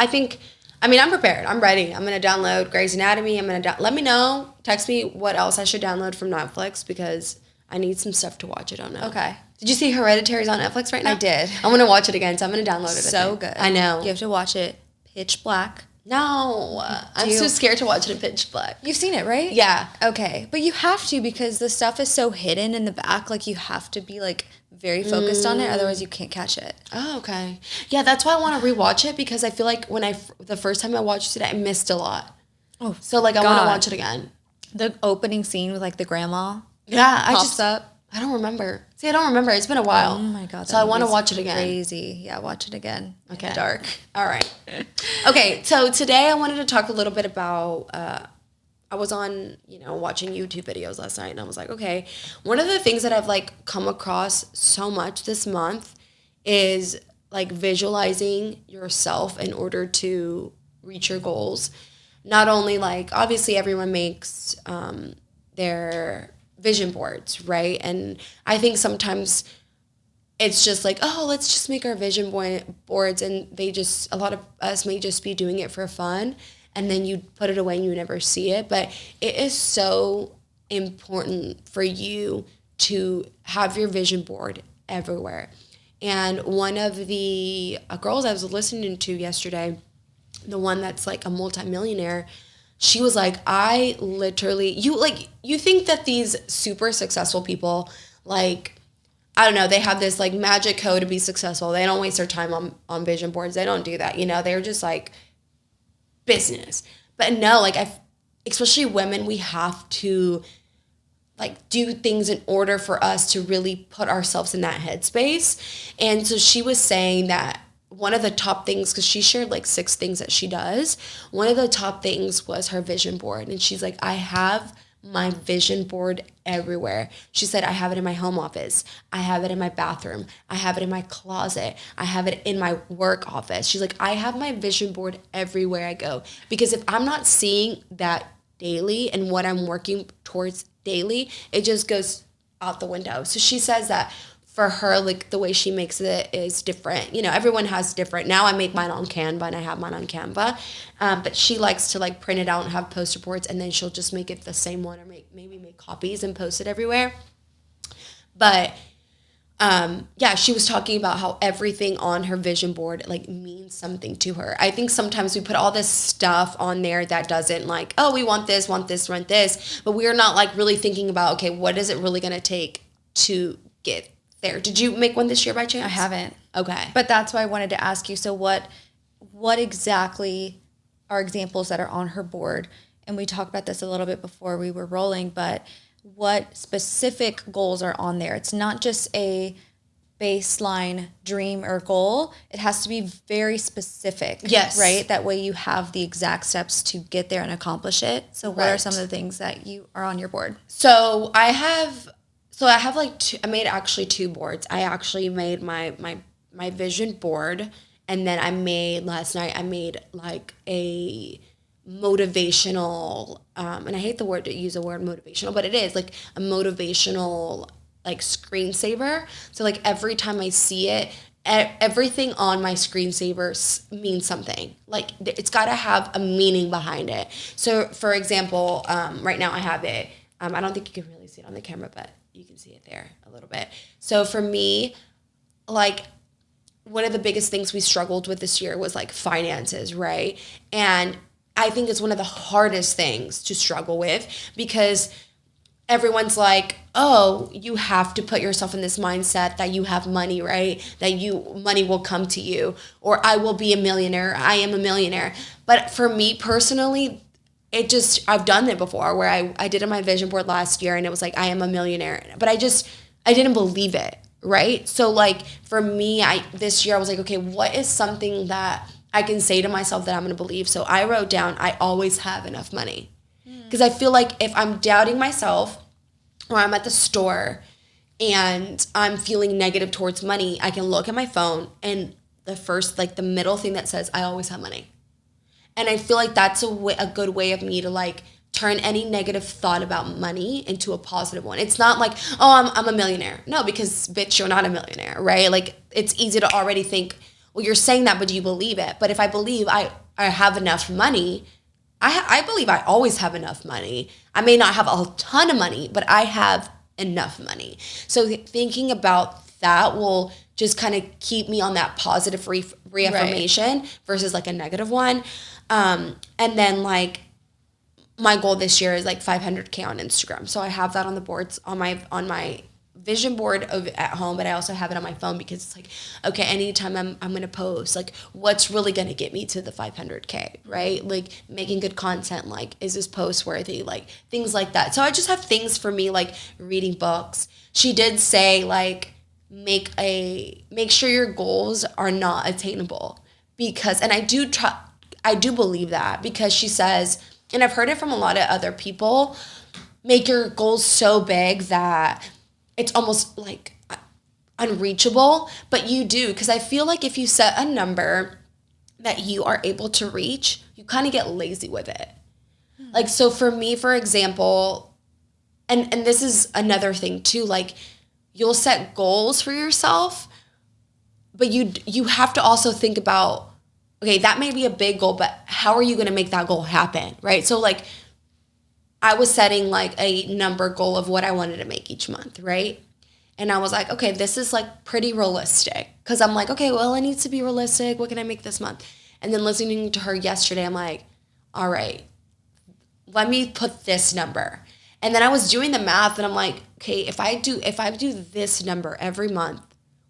I'm prepared. I'm ready. I'm going to download Grey's Anatomy. Let me know. Text me what else I should download from Netflix because I need some stuff to watch. I don't know. Okay. Did you see Hereditary's on Netflix right now? I did. I'm going to watch it again, so I'm going to download it. So good. I know. You have to watch it pitch black. No. I'm so scared to watch it in pitch black. You've seen it, right? Yeah. Okay. But you have to because the stuff is so hidden in the back. Like you have to be like very focused on it. Otherwise you can't catch it. Oh, okay. Yeah, that's why I want to rewatch it because I feel like the first time I watched it, I missed a lot. Oh, so like I want to watch it again. The opening scene with like the grandma. Yeah, pops up. I don't remember. See, I don't remember. It's been a while. Oh my God. So I want to watch it again. Crazy. Yeah, watch it again. Okay. Dark. All right. Okay, so today I wanted to talk a little bit about, I was on, watching YouTube videos last night and I was like, okay, one of the things that I've like come across so much this month is like visualizing yourself in order to reach your goals. Not only like, obviously everyone makes their vision boards, right? And I think sometimes it's just like, oh, let's just make our vision boards, and a lot of us may just be doing it for fun, and then you put it away and you never see it. But it is so important for you to have your vision board everywhere. And one of the girls I was listening to yesterday, the one that's like a multimillionaire, she was like, I literally, you think that these super successful people, like, I don't know, they have this like magic code to be successful. They don't waste their time on vision boards. They don't do that. You know, they're just like business. But no, like especially women, we have to like do things in order for us to really put ourselves in that headspace. And so she was saying that one of the top things, because she shared like 6 things that she does, one of the top things was her vision board. And she's like, I have my vision board everywhere. She said, I have it in my home office. I have it in my bathroom. I have it in my closet. I have it in my work office. She's like, I have my vision board everywhere I go. Because if I'm not seeing that daily and what I'm working towards daily, it just goes out the window. So she says that for her, like the way she makes it is different. You know, everyone has different. Now I make mine on Canva and I have mine on Canva. But she likes to like print it out and have poster boards, and then she'll just make it the same one, or maybe make copies and post it everywhere. But yeah, she was talking about how everything on her vision board like means something to her. I think sometimes we put all this stuff on there that doesn't, like, oh, we want this, want this, but we're not like really thinking about, okay, what is it really going to take to get there? Did you make one this year by chance? I haven't. Okay. But that's why I wanted to ask you. So what exactly are examples that are on her board? And we talked about this a little bit before we were rolling, but what specific goals are on there? It's not just a baseline dream or goal. It has to be very specific. Yes. Right? That way you have the exact steps to get there and accomplish it. So what are some of the things that you are on your board? So I have like I made actually 2 boards. I actually made my vision board, and then last night I made like a motivational, and I hate to use the word motivational, but it is like a motivational like screensaver. So like every time I see it, everything on my screensaver means something. Like it's got to have a meaning behind it. So for example, right now I have it. I don't think you can really see it on the camera, but you can see it there a little bit. So for me, like one of the biggest things we struggled with this year was like finances, right? And I think it's one of the hardest things to struggle with, because everyone's like, oh, you have to put yourself in this mindset that you have money, right? That money will come to you, or I will be a millionaire. I am a millionaire. But for me personally, I've done it before where I did on my vision board last year and it was like, I am a millionaire. But I didn't believe it, right? So like for me, this year I was like, okay, what is something that I can say to myself that I'm going to believe? So I wrote down, I always have enough money. Because I feel like if I'm doubting myself, or I'm at the store and I'm feeling negative towards money, I can look at my phone and the middle thing that says, I always have money. And I feel like that's a good way of me to like turn any negative thought about money into a positive one. It's not like, oh, I'm a millionaire. No, because bitch, you're not a millionaire, right? Like it's easy to already think, well, you're saying that, but do you believe it? But if I believe I have enough money, I believe I always have enough money. I may not have a ton of money, but I have enough money. So thinking about that will just kind of keep me on that positive reaffirmation versus like a negative one. And then like my goal this year is like 500K on Instagram. So I have that on the boards on my vision board at home, but I also have it on my phone because it's like, okay, anytime I'm going to post, like what's really going to get me to the 500K, right? Like making good content, like is this post worthy? Like things like that. So I just have things for me, like reading books. She did say like, make sure your goals are not attainable, because, and I do believe that, because she says, and I've heard it from a lot of other people, make your goals so big that it's almost like unreachable, but you do. Because I feel like if you set a number that you are able to reach, you kind of get lazy with it. Like, so for me, for example, and this is another thing too, like you'll set goals for yourself, but you have to also think about, okay, that may be a big goal, but how are you going to make that goal happen, right? So like I was setting like a number goal of what I wanted to make each month, right? And I was like, okay, this is like pretty realistic. Because I'm like, okay, well, it needs to be realistic. What can I make this month? And then listening to her yesterday, I'm like, all right, let me put this number. And then I was doing the math and I'm like, okay, if I do this number every month,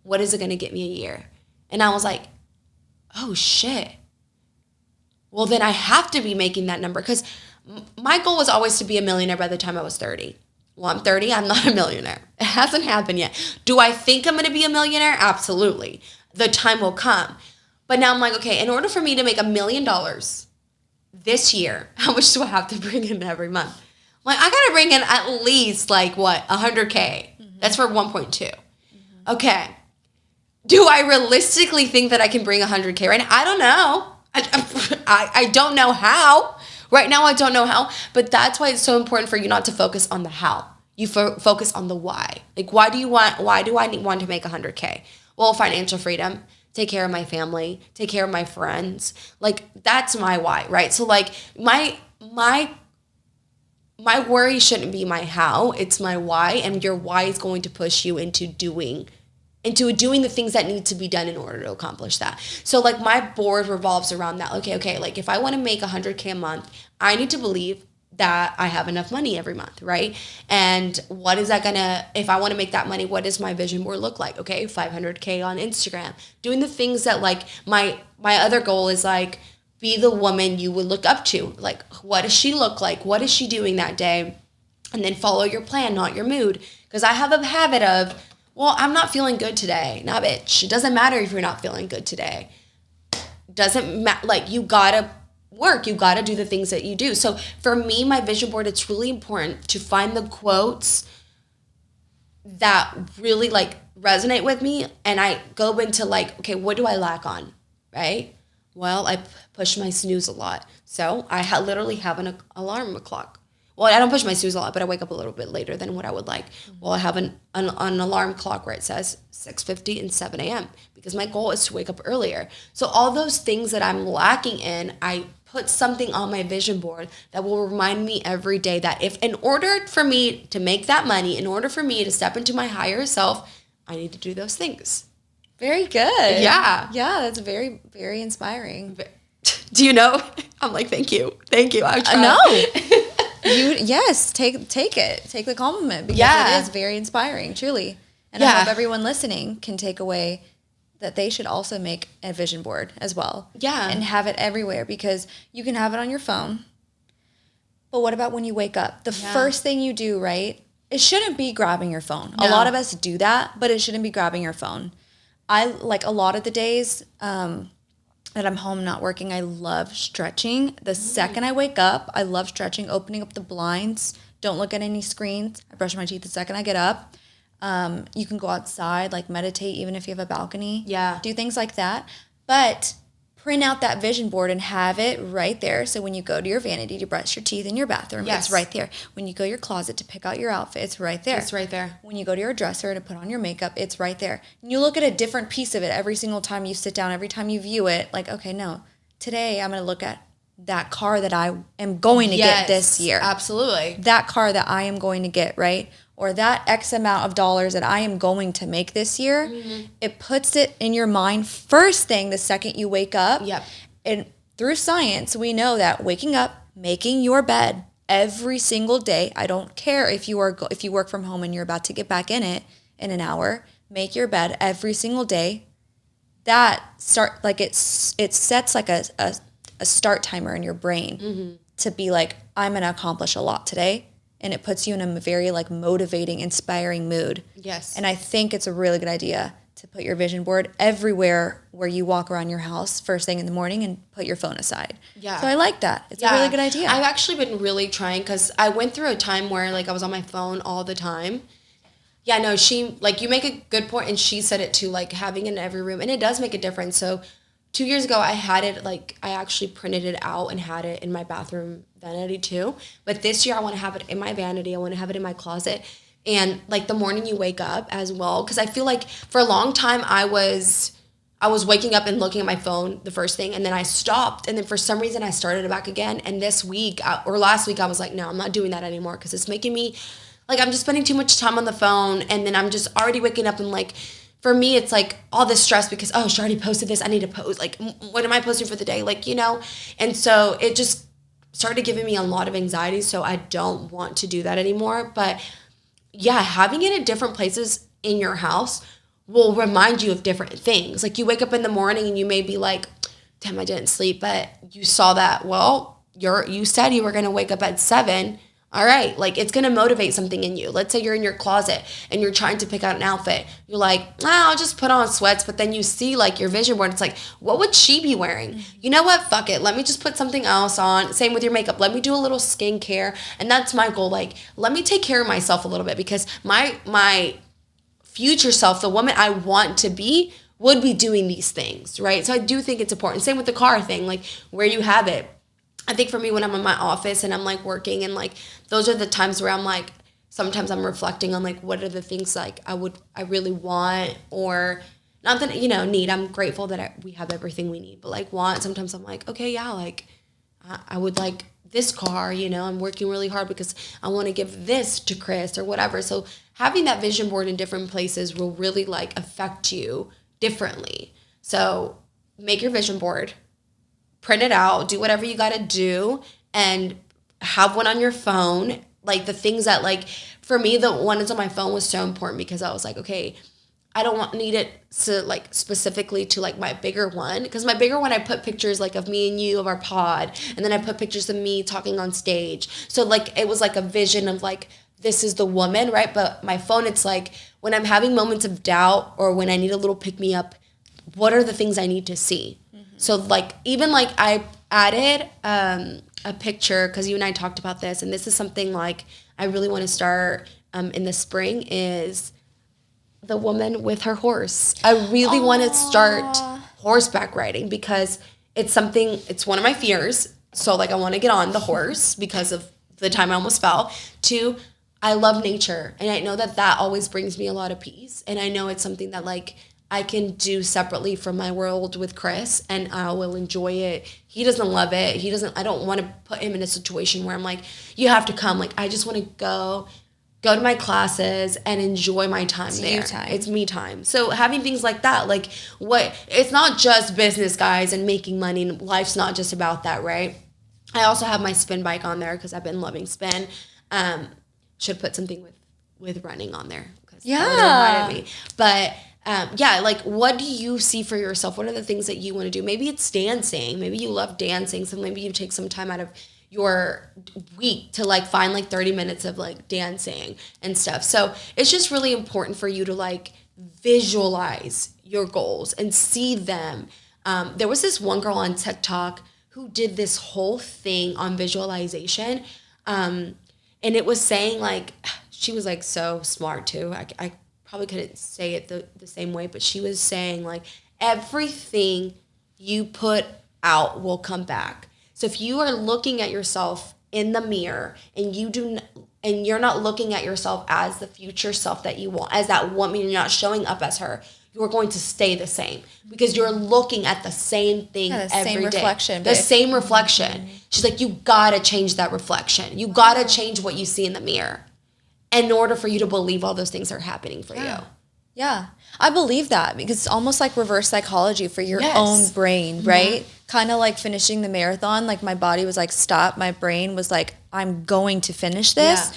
what is it going to get me a year? And I was like, oh shit. Well, then I have to be making that number, because my goal was always to be a millionaire by the time I was 30. Well, I'm 30. I'm not a millionaire. It hasn't happened yet. Do I think I'm going to be a millionaire? Absolutely. The time will come. But now I'm like, okay, in order for me to make $1 million this year, how much do I have to bring in every month? I'm like, I got to bring in at least like what, 100K. Mm-hmm. That's for 1.2. Mm-hmm. Okay. Do I realistically think that I can bring 100K right now? I don't know. I don't know how. Right now, I don't know how, but that's why it's so important for you not to focus on the how. You focus on the why. Like, why do I want to make 100K? Well, financial freedom, take care of my family, take care of my friends. Like, that's my why, right? So, like, my worry shouldn't be my how. It's my why, and your why is going to push you into doing the things that need to be done in order to accomplish that. So like my board revolves around that. Okay, like if I want to make 100K a month, I need to believe that I have enough money every month, right? And what is that if I want to make that money, what does my vision board look like? Okay, 500K on Instagram. Doing the things that like my other goal is like, be the woman you would look up to. Like, what does she look like? What is she doing that day? And then follow your plan, not your mood. Because I have a habit of, well, I'm not feeling good today. Nah, bitch. It doesn't matter if you're not feeling good today. Doesn't matter. Like, you gotta work. You gotta do the things that you do. So for me, my vision board, it's really important to find the quotes that really like resonate with me. And I go into like, okay, what do I lack on, right? Well, I push my snooze a lot. So I literally have an alarm clock. Well, I don't push my snooze a lot, but I wake up a little bit later than what I would like. Mm-hmm. Well, I have an alarm clock where it says 6:50 and 7 a.m. because my goal is to wake up earlier. So all those things that I'm lacking in, I put something on my vision board that will remind me every day that if in order for me to make that money, in order for me to step into my higher self, I need to do those things. Very good. Yeah. Yeah, that's very, very inspiring. Do you know? I'm like, thank you. I tried. No. Yes, take it. Take the compliment, because it is very inspiring, truly. And I hope everyone listening can take away that they should also make a vision board as well. Yeah. And have it everywhere, because you can have it on your phone. But what about when you wake up? The first thing you do, right? It shouldn't be grabbing your phone. No. A lot of us do that, but it shouldn't be grabbing your phone. I like a lot of the days that I'm home not working, I love stretching. The second I wake up, I love stretching, opening up the blinds. Don't look at any screens. I brush my teeth the second I get up. You can go outside, like meditate, even if you have a balcony. Yeah. Do things like that. But print out that vision board and have it right there. So when you go to your vanity to brush your teeth in your bathroom, it's right there. When you go to your closet to pick out your outfit, it's right there. It's right there. When you go to your dresser to put on your makeup, it's right there. And you look at a different piece of it every single time you sit down, every time you view it. Like, okay, no, today I'm going to look at that car that I am going to get this year. Absolutely. That car that I am going to get, right? Or that X amount of dollars that I am going to make this year. Mm-hmm. It puts it in your mind first thing the second you wake up. Yep. And through science, we know that waking up, making your bed every single day, I don't care if you work from home and you're about to get back in it in an hour, make your bed every single day. That it sets like a start timer in your brain to be like, I'm going to accomplish a lot today. And it puts you in a very like motivating, inspiring mood. Yes. And I think it's a really good idea to put your vision board everywhere where you walk around your house first thing in the morning and put your phone aside. Yeah. So I like that. It's a really good idea. I've actually been really trying, because I went through a time where like I was on my phone all the time. Yeah, no, you make a good point, and she said it too, like having it in every room, and it does make a difference. So 2 years ago, I had it, like, I actually printed it out and had it in my bathroom vanity too. But this year, I want to have it in my vanity. I want to have it in my closet. And like the morning you wake up as well. Because I feel like for a long time I was waking up and looking at my phone the first thing, and then I stopped. And then for some reason I started it back again. And this week or last week I was like, no, I'm not doing that anymore, because it's making me like, I'm just spending too much time on the phone. And then I'm just already waking up and like, for me, it's like all this stress because, oh, she already posted this. I need to post. Like, what am I posting for the day? Like, you know? And so it just started giving me a lot of anxiety. So I don't want to do that anymore. But yeah, having it at different places in your house will remind you of different things. Like, you wake up in the morning and you may be like, damn, I didn't sleep. But you saw that, well, you said you were going to wake up at 7. All right, like, it's going to motivate something in you. Let's say you're in your closet and you're trying to pick out an outfit. You're like, I'll just put on sweats. But then you see like your vision board. It's like, what would she be wearing? You know what? Fuck it. Let me just put something else on. Same with your makeup. Let me do a little skincare. And that's my goal. Like, let me take care of myself a little bit, because my future self, the woman I want to be, would be doing these things, right? So I do think it's important. Same with the car thing, like where you have it. I think for me, when I'm in my office and I'm like working, and like those are the times where I'm like, sometimes I'm reflecting on like, what are the things like I really want, or not that, you know, need. I'm grateful that we have everything we need, but like want, sometimes I'm like, okay, yeah, like I would like this car, you know, I'm working really hard because I want to give this to Chris or whatever. So having that vision board in different places will really like affect you differently. So make your vision board, print it out, do whatever you got to do, and have one on your phone. Like the things that, like, for me, the one that's on my phone was so important, because I was like, okay, I don't need it to like specifically to like my bigger one, because my bigger one, I put pictures like of me and you, of our pod, and then I put pictures of me talking on stage. So like it was like a vision of like, this is the woman, right? But my phone, it's like when I'm having moments of doubt or when I need a little pick me up, what are the things I need to see? So like, even like I added a picture, because you and I talked about this, and this is something like I really want to start in the spring, is the woman with her horse. I really want to start horseback riding, because it's one of my fears. So like I want to get on the horse because of the time I almost fell. 2, I love nature, and I know that always brings me a lot of peace. And I know it's something that like I can do separately from my world with Chris, and I will enjoy it. He doesn't love it. I don't want to put him in a situation where I'm like, you have to come. Like, I just want to go to my classes and enjoy my time there. It's me time. So having things like that, like it's not just business, guys, and making money. Life's not just about that, right? I also have my spin bike on there because I've been loving spin. Should put something with running on there, because that reminded me. But yeah, like, what do you see for yourself? What are the things that you want to do? Maybe it's dancing. Maybe you love dancing, so maybe you take some time out of your week to like find like 30 minutes of like dancing and stuff. So it's just really important for you to like visualize your goals and see them. There was this one girl on TikTok who did this whole thing on visualization, and it was saying like, she was like so smart too. I probably couldn't say it the same way, but she was saying like, everything you put out will come back. So if you are looking at yourself in the mirror and you're not looking at yourself as the future self that you want, as that woman, you're not showing up as her, you're going to stay the same, because you're looking at the same thing every day. The same reflection. She's like, you gotta change that reflection. You gotta change what you see in the mirror in order for you to believe all those things are happening for you. Yeah. I believe that, because it's almost like reverse psychology for your own brain, right? Mm-hmm. Kind of like finishing the marathon. Like, my body was like, stop. My brain was like, I'm going to finish this. Yeah.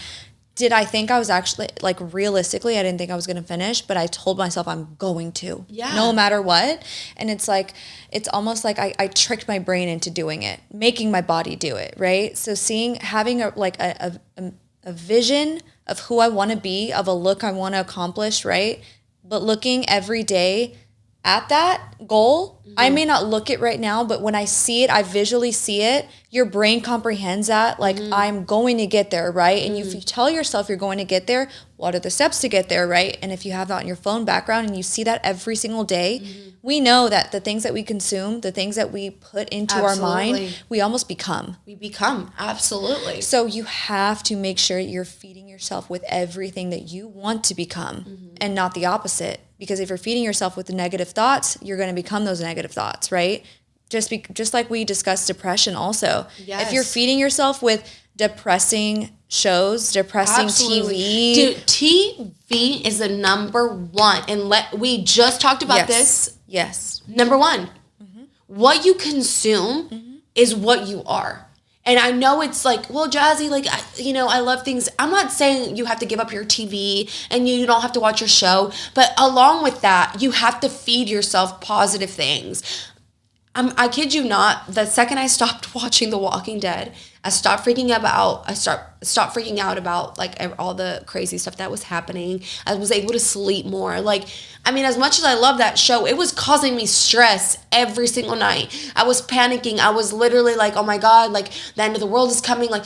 Did I think I was actually, like, realistically, I didn't think I was going to finish, but I told myself I'm going to, no matter what. And it's like, it's almost like I tricked my brain into doing it, making my body do it, right? So having a vision of who I want to be, of a look I want to accomplish, right? But looking every day at that goal, I may not look it right now, but when I see it, I visually see it, your brain comprehends that, like, I'm going to get there, right? And if you tell yourself you're going to get there, what are the steps to get there, right? And if you have that on your phone background and you see that every single day, we know that the things that we consume, the things that we put into our mind, we almost become. We become, absolutely. So you have to make sure you're feeding yourself with everything that you want to become and not the opposite. Because if you're feeding yourself with the negative thoughts, you're going to become those negative thoughts, right? Just like we discussed depression also. Yes. If you're feeding yourself with depressing shows, depressing TV. Dude, TV is the number one. And we just talked about this. Yes. Number one, what you consume is what you are. And I know it's like, well, Jazzy, like, I love things. I'm not saying you have to give up your TV and you don't have to watch your show. But along with that, you have to feed yourself positive things. I kid you not, the second I stopped watching The Walking Dead, I stopped freaking out about like all the crazy stuff that was happening. I was able to sleep more. Like, I mean, as much as I love that show, it was causing me stress every single night. I was panicking. I was literally like, oh my God, like the end of the world is coming. Like,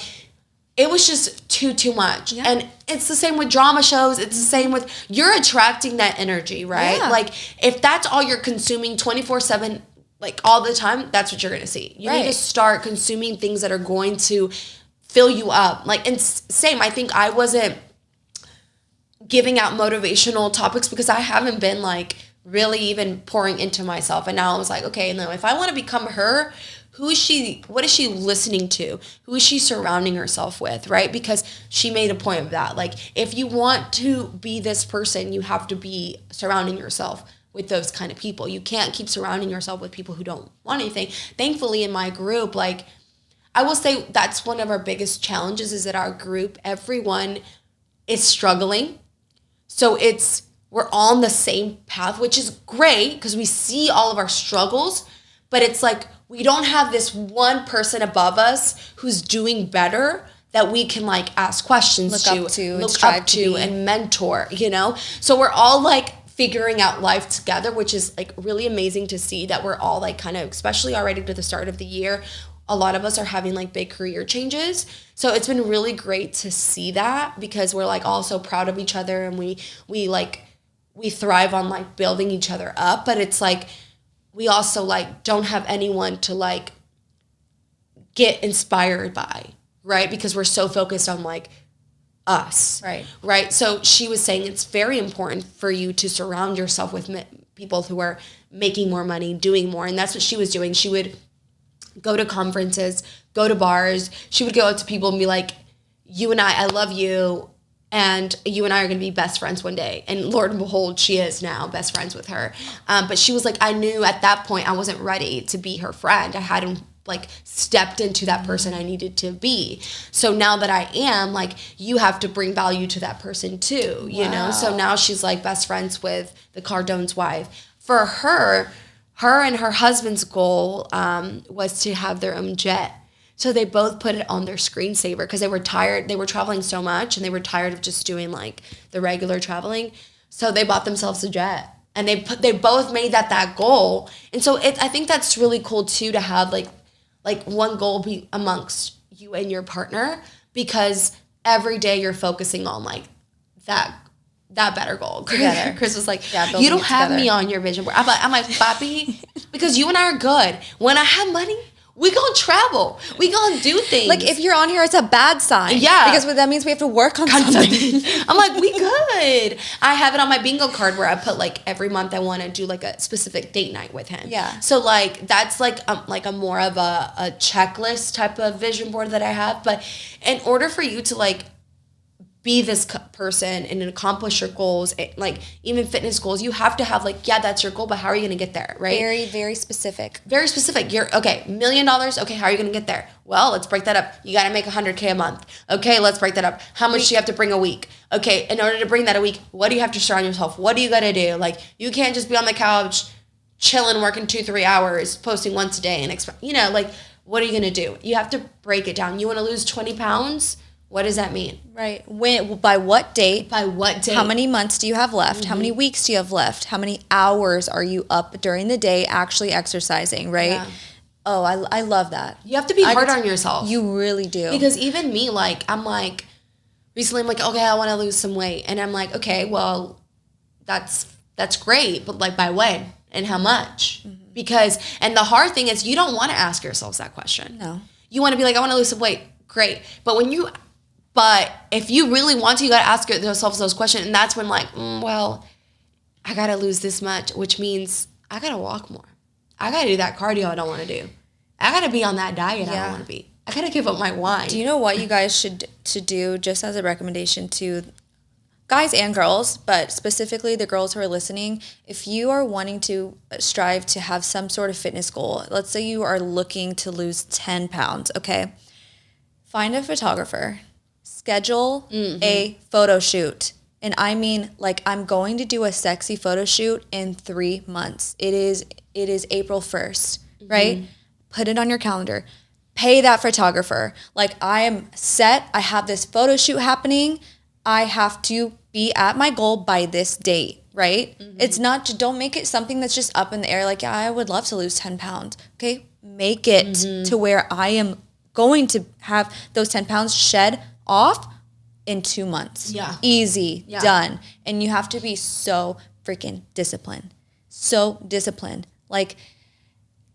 it was just too much. Yeah. And it's the same with drama shows. It's the same with, you're attracting that energy, right? Yeah. Like, if that's all you're consuming 24/7, like all the time, that's what you're going to see. You need to start consuming things that are going to fill you up. Like, and same, I think I wasn't giving out motivational topics because I haven't been like really even pouring into myself. And now I was like, okay, now if I want to become her, who is she? What is she listening to? Who is she surrounding herself with, right? Because she made a point of that. Like, if you want to be this person, you have to be surrounding yourself with those kind of people. You can't keep surrounding yourself with people who don't want anything. Thankfully, in my group, like, I will say that's one of our biggest challenges is that our group, everyone is struggling. So we're all on the same path, which is great because we see all of our struggles, but it's like we don't have this one person above us who's doing better that we can like ask questions look up to and mentor, So we're all like figuring out life together, which is like really amazing to see that we're all like kind of, especially already to the start of the year, a lot of us are having like big career changes. So it's been really great to see that because we're like all so proud of each other and we thrive on like building each other up. But it's like, we also like don't have anyone to like get inspired by, right? Because we're so focused on like us. Right. So she was saying it's very important for you to surround yourself with people who are making more money, doing more. And that's what she was doing. She would go to conferences, go to bars. She would go out to people and be like, you and I love you. And you and I are going to be best friends one day. And Lord and behold, she is now best friends with her. But she was like, I knew at that point I wasn't ready to be her friend. I hadn't like stepped into that person I needed to be. So now that I am, like, you have to bring value to that person too, So now she's like best friends with the Cardone's wife. For her and her husband's goal was to have their own jet. So they both put it on their screensaver because they were tired. They were traveling so much and they were tired of just doing like the regular traveling. So they bought themselves a jet and they both made that goal. And so I think that's really cool too, to have like one goal be amongst you and your partner, because every day you're focusing on like that better goal together. Chris was like, you don't have me on your vision board. I'm like, papi, because you and I are good. When I have money, we gonna travel. We gonna do things. Like, if you're on here, it's a bad sign. Yeah. Because that means we have to work on something. I'm like, we good. I have it on my bingo card where I put like every month I want to do like a specific date night with him. Yeah. So like that's like a more of a checklist type of vision board that I have. But in order for you to like be this person and accomplish your goals, like even fitness goals, you have to have like, that's your goal, but how are you going to get there, right? Very, very specific. Very specific. You're, okay, $1 million. Okay, how are you going to get there? Well, let's break that up. You got to make $100K a month. Okay, let's break that up. How much do you have to bring a week? Okay, in order to bring that a week, what do you have to surround yourself? What do you got to do? Like, you can't just be on the couch, chilling, working 2-3 hours, posting once a day and like, what are you going to do? You have to break it down. You want to lose 20 pounds? What does that mean? Right. When? By what date? By what date? How many months do you have left? Mm-hmm. How many weeks do you have left? How many hours are you up during the day actually exercising, right? Yeah. Oh, I love that. You have to be hard on yourself. You really do. Because even me, like, I'm like, recently I'm like, okay, I want to lose some weight. And I'm like, okay, well, that's great. But like by when and how much? Mm-hmm. Because, and the hard thing is you don't want to ask yourselves that question. No. You want to be like, I want to lose some weight. Great. But if you really want to, you got to ask yourselves those questions. And that's when like, well, I got to lose this much, which means I got to walk more. I got to do that cardio I don't want to do. I got to be on that diet I don't want to be. I got to give up my wine. Do you know what you guys should do, just as a recommendation to guys and girls, but specifically the girls who are listening? If you are wanting to strive to have some sort of fitness goal, let's say you are looking to lose 10 pounds, okay? Find a photographer. Schedule a photo shoot. And I mean, like, I'm going to do a sexy photo shoot in 3 months. It is April 1st, right? Put it on your calendar. Pay that photographer. Like, I am set. I have this photo shoot happening. I have to be at my goal by this date, right? It's not, don't make it something that's just up in the air. Like, yeah, I would love to lose 10 pounds. Okay. Make it to where I am going to have those 10 pounds shed off in 2 months. Yeah. Easy. Yeah. Done. And you have to be so freaking disciplined. So disciplined. Like,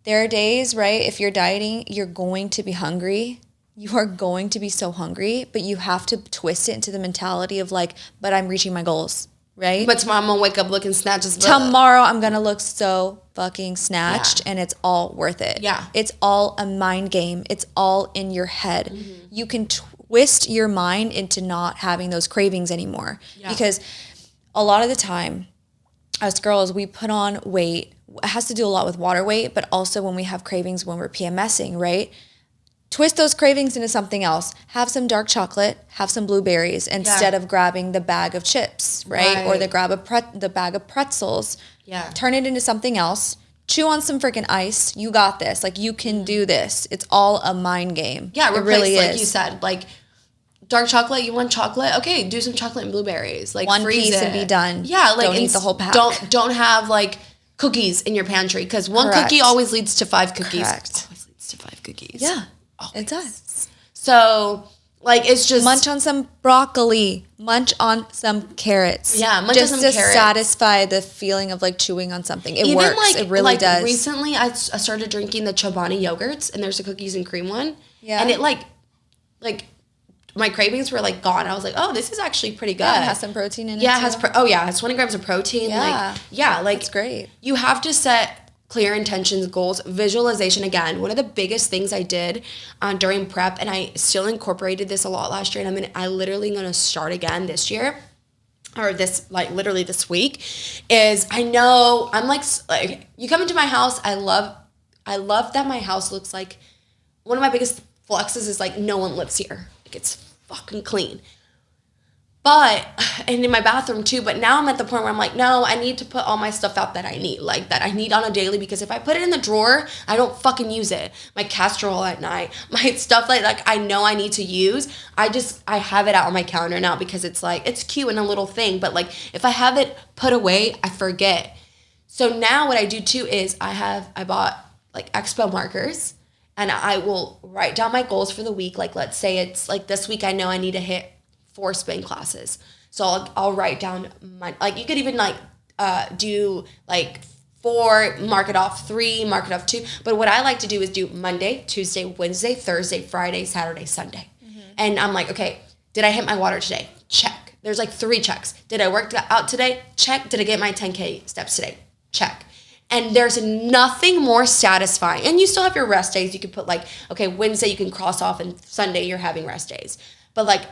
there are days, right? If you're dieting, you're going to be hungry. You are going to be so hungry, but you have to twist it into the mentality of like, but I'm reaching my goals, right? But tomorrow I'm going to wake up looking snatched as Tomorrow I'm going to look so fucking snatched, and it's all worth it. Yeah. It's all a mind game. It's all in your head. You can twist your mind into not having those cravings anymore. Yeah. Because a lot of the time, as girls, we put on weight. It has to do a lot with water weight, but also when we have cravings when we're PMSing, right? Twist those cravings into something else. Have some dark chocolate, have some blueberries instead of grabbing the bag of chips, right? Or the bag of pretzels. Yeah. Turn it into something else. Chew on some freaking ice. You got this. Like, you can do this. It's all a mind game. Yeah, it really is. Like you said, like, dark chocolate, you want chocolate? Okay, do some chocolate and blueberries. Like, one freeze piece it. and be done. Yeah, like, don't eat the whole pack. Don't have like cookies in your pantry, because one cookie always leads to 5 cookies. Correct. Always leads to 5 cookies. Yeah, always. it does. So, like, it's just munch on some broccoli, munch on some carrots. Yeah, munch just on some to carrots. satisfy the feeling of like chewing on something. It works. Like, it really does. Recently, I started drinking the Chobani yogurts, and there's a cookies and cream one. Yeah, and it like my cravings were like gone. I was like, oh, this is actually pretty good. Yeah, it has some protein in it. Yeah, it has. It has 20 grams of protein. Yeah, that's great. You have to set clear intentions, goals, visualization. Again, one of the biggest things I did during prep, and I still incorporated this a lot last year, and I literally going to start again this year, or literally this week, is I know I'm like you come into my house. I love that my house looks like, one of my biggest flexes is like no one lives here. Like, it's fucking clean. But, and in my bathroom too, but now I'm at the point where I'm like, no, I need to put all my stuff out that I need, like that I need on a daily, because if I put it in the drawer, I don't fucking use it. My castor oil at night, my stuff like I know I need to use, I have it out on my counter now, because it's like, it's cute and a little thing, but like, if I have it put away, I forget. So now what I do too is I bought like Expo markers, and I will write down my goals for the week. Like, let's say it's like this week, I know I need to hit 4 spin classes. So I'll write down like, you could even like do like 4, mark it off, 3, mark it off 2. But what I like to do is do Monday, Tuesday, Wednesday, Thursday, Friday, Saturday, Sunday. And I'm like, okay, did I hit my water today? Check. There's like 3 checks. Did I work out today? Check. Did I get my 10K steps today? Check. And there's nothing more satisfying. And you still have your rest days. You could put like, okay, Wednesday you can cross off, and Sunday you're having rest days. But like,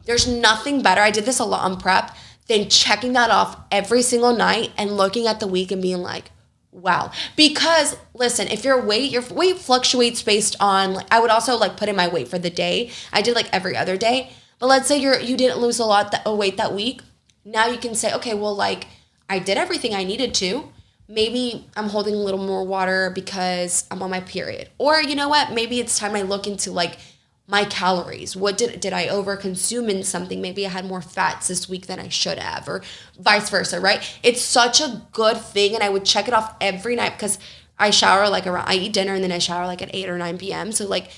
there's nothing better. I did this a lot on prep than checking that off every single night and looking at the week and being like, wow. Because listen, if your weight fluctuates based on, like, I would also like put in my weight for the day. I did like every other day. But let's say you didn't lose a lot of weight that week. Now you can say, okay, well, like, I did everything I needed to. Maybe I'm holding a little more water because I'm on my period. Or you know what? Maybe it's time I look into like my calories. What did I overconsume in something? Maybe I had more fats this week than I should have, or vice versa, right? It's such a good thing, and I would check it off every night, because I shower like I eat dinner and then I shower like at 8 or 9 p.m. So like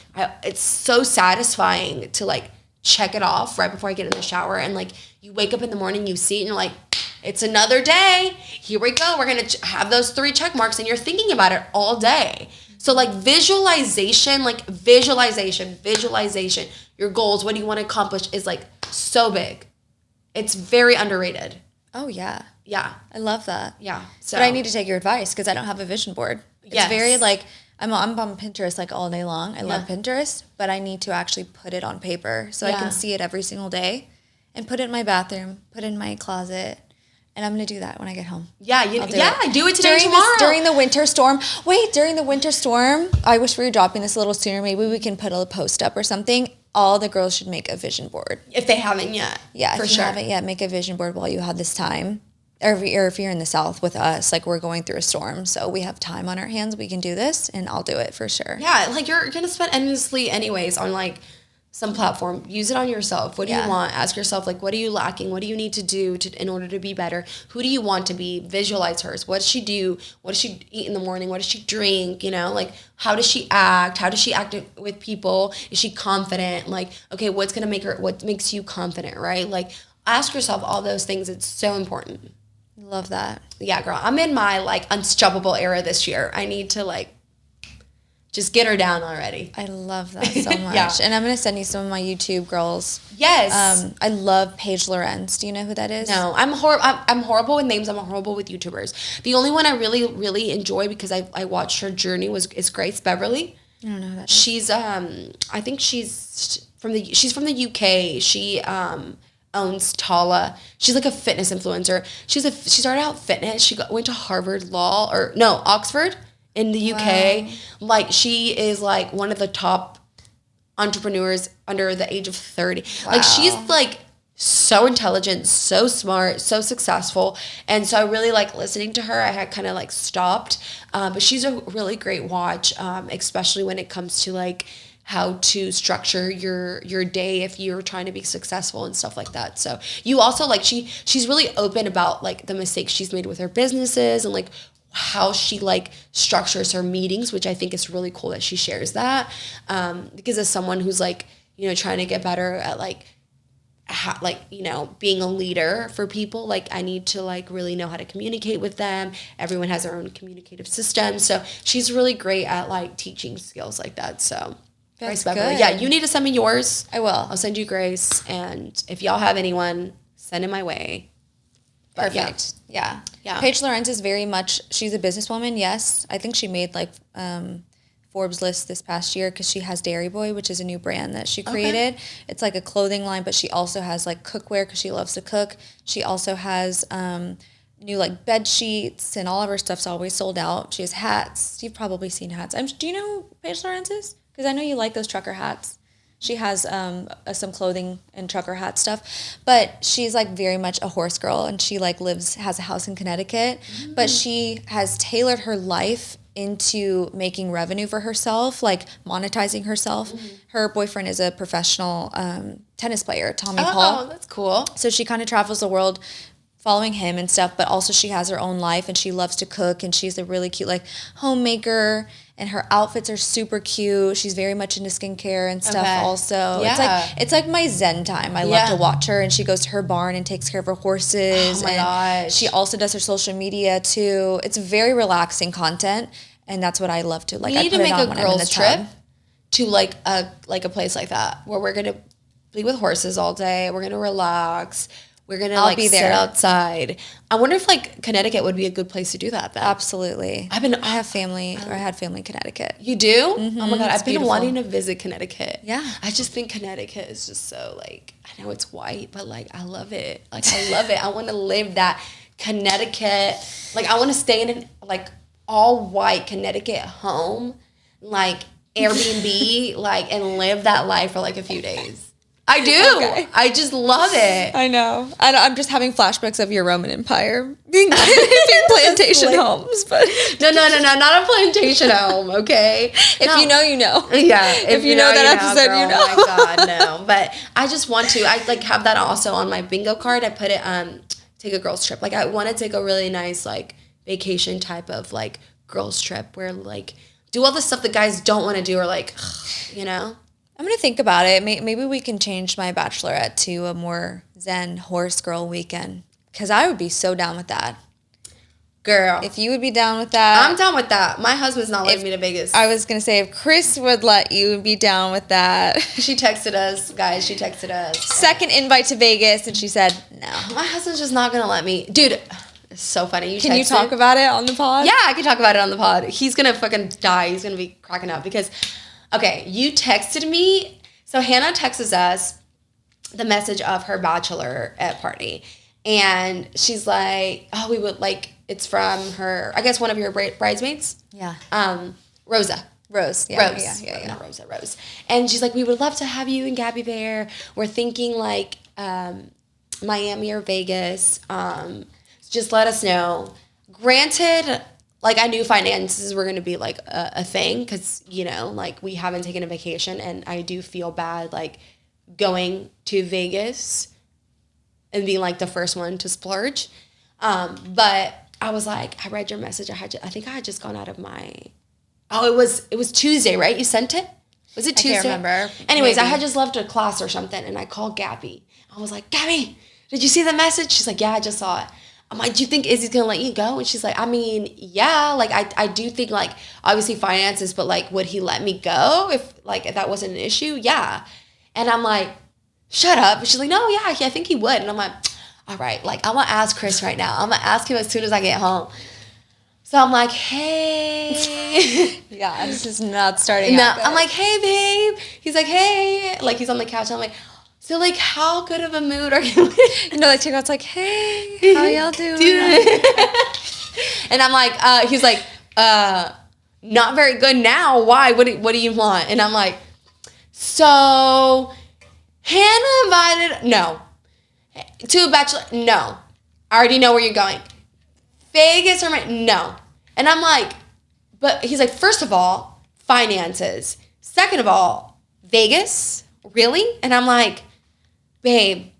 it's so satisfying to like check it off right before I get in the shower. And like you wake up in the morning, you see it and you're like, it's another day. Here we go. We're going to have those 3 check marks and you're thinking about it all day. So like visualization, your goals, what do you want to accomplish is like so big. It's very underrated. Oh, yeah. Yeah. I love that. Yeah. So, but I need to take your advice because I don't have a vision board. It's very like, I'm on Pinterest like all day long. I love Pinterest, but I need to actually put it on paper so I can see it every single day and put it in my bathroom, put it in my closet. And I'm going to do that when I get home. Yeah, do it today, tomorrow. During the winter storm. Wait, during the winter storm, I wish we were dropping this a little sooner. Maybe we can put a post up or something. All the girls should make a vision board. If they haven't yet. Yeah, if you haven't yet, make a vision board while you have this time. Or if you're in the South with us, like we're going through a storm, so we have time on our hands. We can do this, and I'll do it for sure. Yeah, like you're going to spend endlessly anyways on like some platform. Use it on yourself. What do you want? Ask yourself, like, what are you lacking? What do you need to do in order to be better? Who do you want to be? Visualize hers. What does she do? What does she eat in the morning? What does she drink? You know, like, how does she act? How does she act with people? Is she confident? Like, okay, what makes you confident, right? Like, ask yourself all those things. It's so important. Love that. Yeah, girl. I'm in my, like, unstoppable era this year. I need to, like, just get her down already. I love that so much. And I'm going to send you some of my YouTube girls. Yes. I love Paige Lorenz. Do you know who that is? No, I'm horrible with names. I'm horrible with YouTubers. The only one I really, really enjoy because I watched her journey is Grace Beverly. I don't know who that is. She's I think she's from the UK. She owns Tala. She's like a fitness influencer. She started out fitness. She went to Oxford in the UK. Like she is like one of the top entrepreneurs under the age of 30. Wow. Like she's like so intelligent, so smart, so successful. And so I really like listening to her. I had kind of like stopped. But she's a really great watch, especially when it comes to like how to structure your day if you're trying to be successful and stuff like that. So you also like she's really open about like the mistakes she's made with her businesses and like how she like structures her meetings, which I think is really cool that she shares that. Because as someone who's like, you know, trying to get better at like being a leader for people, like I need to like really know how to communicate with them. Everyone has their own communicative system. So she's really great at like teaching skills like that. So that's Grace good. Yeah, you need to send me yours. I will. I'll send you Grace. And if y'all have anyone, send it my way. But perfect. Yeah. Paige Lorenz is very much, she's a businesswoman, yes. I think she made like Forbes list this past year because she has Dairy Boy, which is a new brand that she created. Okay. It's like a clothing line, but she also has like cookware because she loves to cook. She also has new like bed sheets, and all of her stuff's always sold out. She has hats. You've probably seen hats. Do you know who Paige Lorenz is? Because I know you like those trucker hats. She has some clothing and trucker hat stuff, but she's like very much a horse girl, and she like has a house in Connecticut, but she has tailored her life into making revenue for herself, like monetizing herself. Her boyfriend is a professional tennis player, Tommy Paul. Oh, that's cool. So she kind of travels the world following him and stuff, but also she has her own life, and she loves to cook, and she's a really cute like homemaker, and her outfits are super cute. She's very much into skincare and stuff also. Yeah. It's like my zen time. I love to watch her, and she goes to her barn and takes care of her horses. Oh my gosh. She also does her social media too. It's very relaxing content, and that's what I love to like. We need to make a girls trip to like a place like that where we're gonna be with horses all day. We're gonna relax. We're going to like sit outside. I wonder if like Connecticut would be a good place to do that then. Absolutely. I had family in Connecticut. You do? Mm-hmm. Oh my God. I've been wanting to visit Connecticut. Yeah. I just think Connecticut is just so like, I know it's white, but like I love it. Like I love it. I want to live that Connecticut. Like I want to stay in an like all white Connecticut home, like Airbnb, like and live that life for like a few days. I do. Okay. I just love it. I know. I'm just having flashbacks of your Roman Empire being plantation homes, but no, not a plantation home. Okay. If you know, you know. Yeah. If you know that episode, girl, you know. Oh my God, no. But I just want to. I like have that also on my bingo card. I put it take a girls trip. Like I want to take a really nice like vacation type of like girls trip where like do all the stuff that guys don't want to do or like, you know. I'm going to think about it. Maybe we can change my Bachelorette to a more zen horse girl weekend. Because I would be so down with that. Girl. If you would be down with that. I'm down with that. My husband's not letting me to Vegas. I was going to say, if Chris would let you be down with that. She texted us, guys. She texted us. Second invite to Vegas, and she said no. My husband's just not going to let me. Dude, it's so funny. Can you talk about it on the pod? Yeah, I can talk about it on the pod. He's going to fucking die. He's going to be cracking up because, okay, you texted me. So Hannah texts us the message of her Bachelorette party. And she's like, oh, we would like, it's from her, I guess one of your bridesmaids. Yeah. Rosa. Rose. Yeah. Rose. Yeah. Not Rosa, Rose. And she's like, we would love to have you and Gabby there. We're thinking like Miami or Vegas. Just let us know. Granted, like I knew finances were going to be like a thing because, you know, like we haven't taken a vacation and I do feel bad like going to Vegas and being like the first one to splurge. But I was like, I read your message. I think I had just gone out of my, it was Tuesday, right? You sent it? Was it Tuesday? I can't remember. Anyways, Maybe. I had just left a class or something and I called Gabby. I was like, Gabby, did you see the message? She's like, yeah, I just saw it. I'm like, do you think Izzy's gonna let you go? And she's like, I mean, yeah, like I do think like obviously finances, but like would he let me go if that wasn't an issue? Yeah. And I'm like, shut up. And she's like, no, yeah, I think he would. And I'm like, all right, like I'm gonna ask Chris right now. I'm gonna ask him as soon as I get home. So I'm like, hey. Yeah, this is not starting out good. I'm like, hey, babe. He's like, hey. Like he's on the couch. And I'm like, so like how good of a mood are you in? You know, like TikTok's like, hey, how y'all doing? And I'm like, he's like, not very good now. Why? What do you want? And I'm like, so Hannah invited, no. To a bachelor, no. I already know where you're going. Vegas or no. And I'm like, but he's like, first of all, finances. Second of all, Vegas? Really? And I'm like, babe,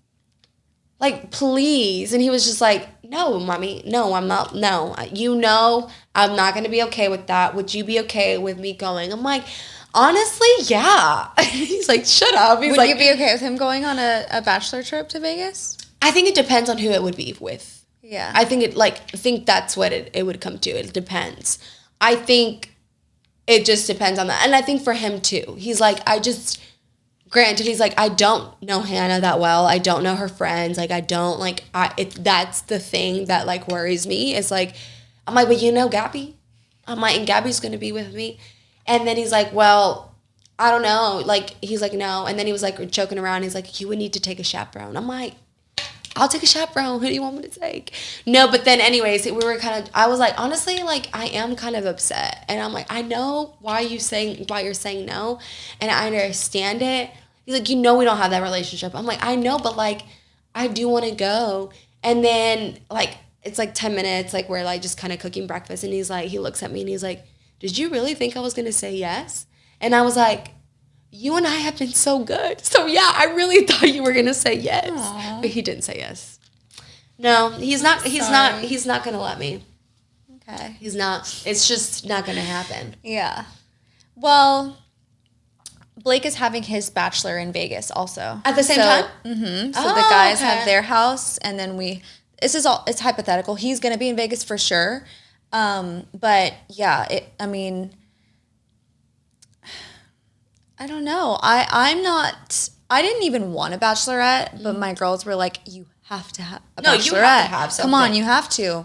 like, please. And he was just like, no, mommy, no, I'm not, no. You know, I'm not going to be okay with that. Would you be okay with me going? I'm like, honestly, yeah. He's like, shut up. He's Would like, you be okay with him going on a bachelor trip to Vegas? I think it depends on who it would be with. Yeah. I think that's what it would come to. It depends. I think it just depends on that. And I think for him too. He's like, granted, he's like, I don't know Hannah that well. I don't know her friends. Like, I don't, like, that's the thing that, like, worries me. Is, like, I'm like, but you know Gabby? I'm like, and Gabby's going to be with me. And then he's like, well, I don't know. Like, he's like, no. And then he was, like, joking around. He's like, you would need to take a chaperone. I'm like, I'll take a chaperone. Who do you want me to take? No, but then anyways, I was like, honestly, like, I am kind of upset. And I'm like, I know why you're saying no. And I understand it. He's like, you know we don't have that relationship. I'm like, I know, but, like, I do want to go. And then, like, it's, like, 10 minutes, like, we're, like, just kind of cooking breakfast. And he's like, he looks at me and he's like, did you really think I was going to say yes? And I was like, you and I have been so good. So, yeah, I really thought you were going to say yes. Aww. But he didn't say yes. No, he's not going to let me. Okay. He's not. It's just not going to happen. Yeah. Well, Blake is having his bachelor in Vegas also. At the same time? Mm-hmm. So the guys have their house, and then it's hypothetical. He's going to be in Vegas for sure. But, yeah, I don't know. I didn't even want a bachelorette, but my girls were like, you have to have a bachelorette. No, you have to have something. Come on, you have to.